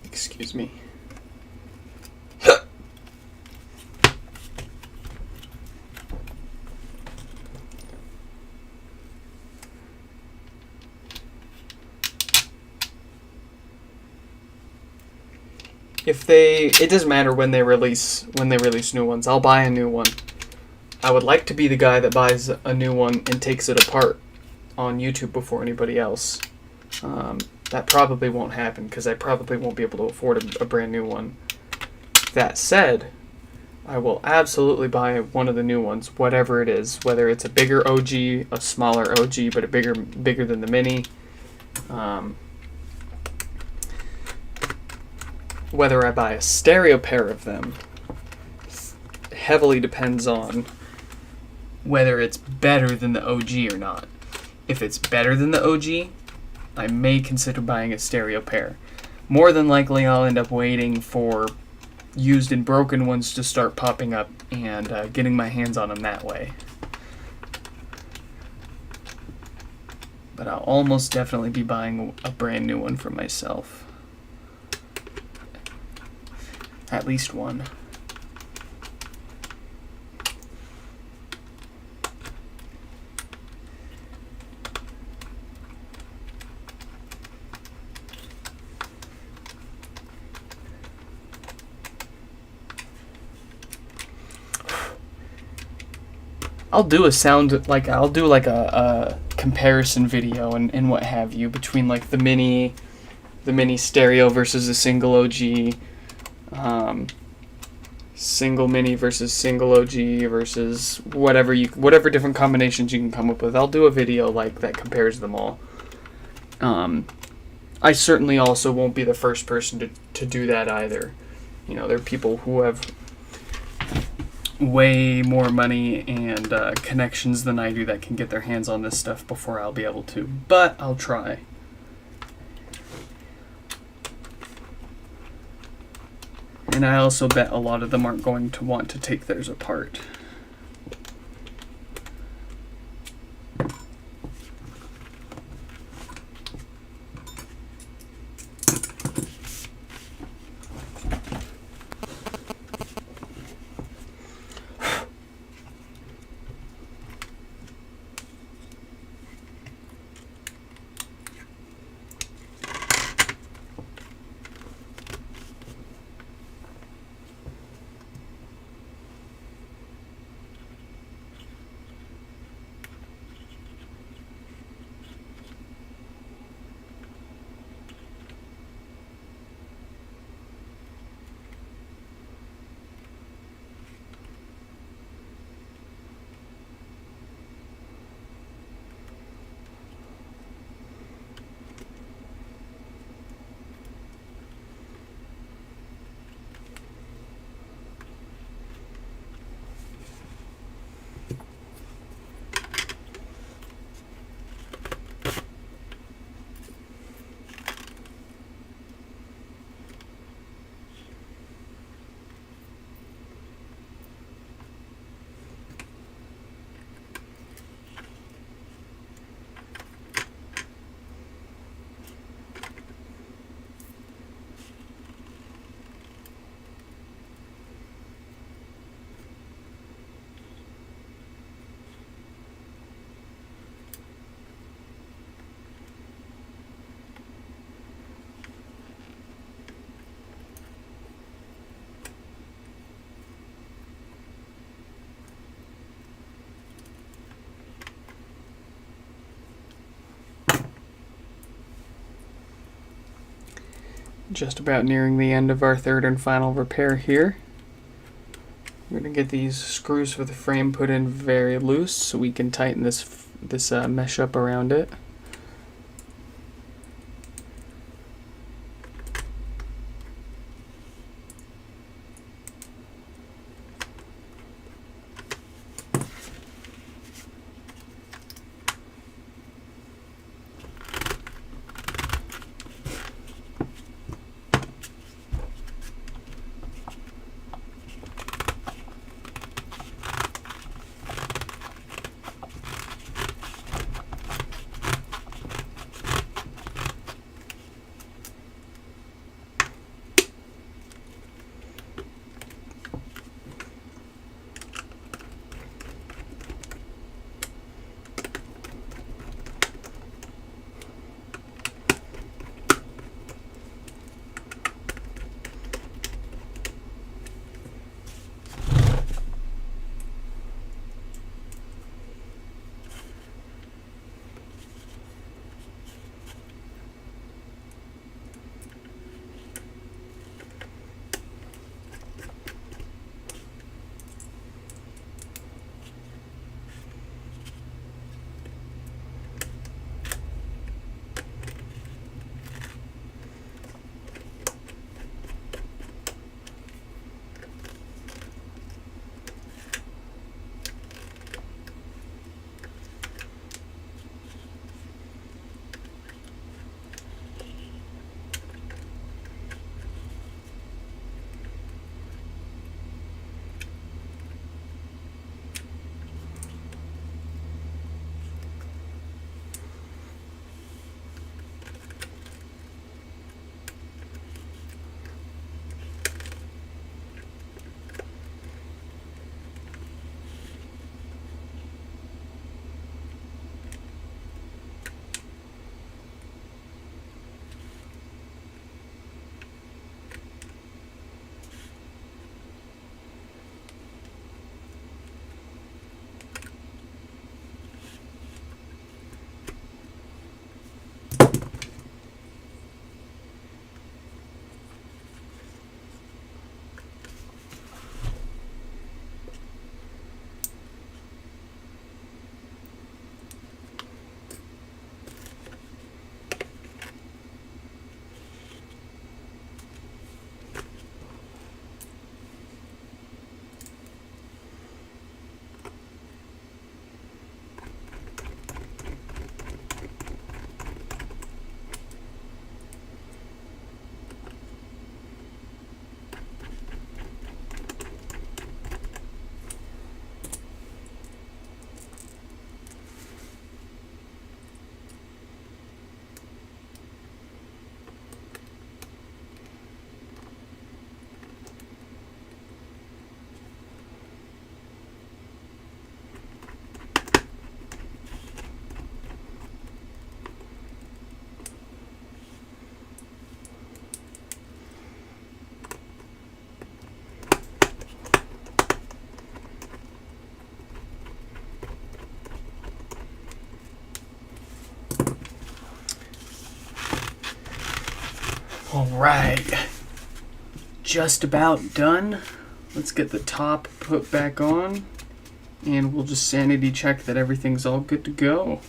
Excuse me. It doesn't matter when they release new ones. I'll buy a new one. I would like to be the guy that buys a new one and takes it apart on YouTube before anybody else. That probably won't happen because I probably won't be able to afford a brand new one. That said, I will absolutely buy one of the new ones, whatever it is, whether it's a bigger OG, a smaller OG, but a bigger than the Mini. Whether I buy a stereo pair of them heavily depends on whether it's better than the OG or not. If it's better than the OG, I may consider buying a stereo pair. More than likely, I'll end up waiting for used and broken ones to start popping up and getting my hands on them that way. But I'll almost definitely be buying a brand new one for myself. At least one. I'll do a comparison video and what have you between like the mini stereo versus a single OG, single mini versus single OG versus whatever different combinations you can come up with. I'll do a video like that compares them all. I certainly also won't be the first person to do that either. You know, there are people who have way more money and connections than I do that can get their hands on this stuff before I'll be able to. But I'll try. And I also bet a lot of them aren't going to want to take theirs apart. Just about nearing the end of our third and final repair here. We're going to get these screws for the frame put in very loose so we can tighten this mesh up around it. All right, just about done. Let's get the top put back on and we'll just sanity check that everything's all good to go.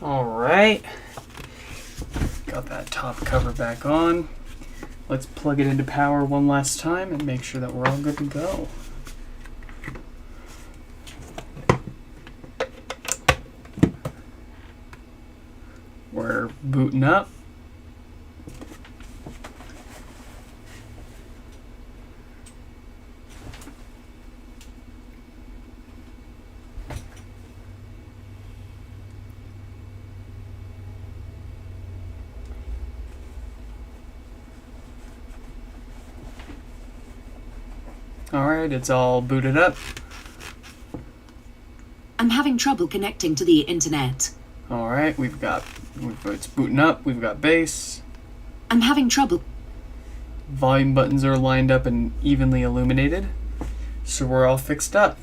Alright, got that top cover back on. Let's plug it into power one last time and make sure that we're all good to go. We're booting up. Alright, it's all booted up. I'm having trouble connecting to the internet. Alright, it's booting up. We've got bass. I'm having trouble. Volume buttons are lined up and evenly illuminated. So we're all fixed up.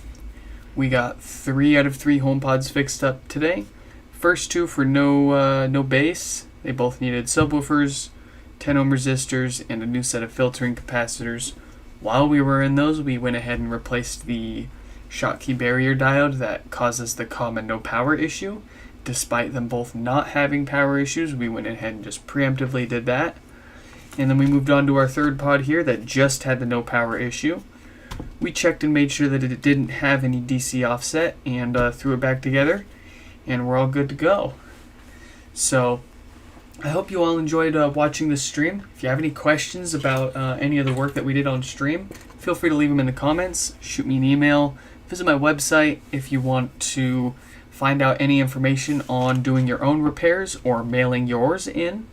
We got 3 out of 3 HomePods fixed up today. First 2 for no bass. They both needed subwoofers, 10 ohm resistors, and a new set of filtering capacitors. While we were in those, we went ahead and replaced the Schottky barrier diode that causes the common no power issue. Despite them both not having power issues, we went ahead and just preemptively did that. And then we moved on to our third pod here that just had the no power issue. We checked and made sure that it didn't have any DC offset and threw it back together, and we're all good to go. So I hope you all enjoyed watching this stream. If you have any questions about any of the work that we did on stream, feel free to leave them in the comments, shoot me an email, visit my website if you want to find out any information on doing your own repairs or mailing yours in.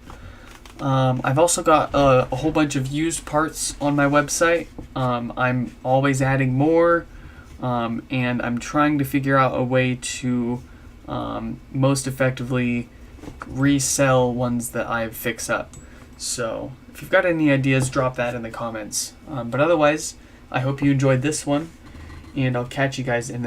I've also got a whole bunch of used parts on my website. I'm always adding more, and I'm trying to figure out a way to most effectively resell ones that I fix up. So if you've got any ideas, drop that in the comments. But otherwise, I hope you enjoyed this one, and I'll catch you guys in the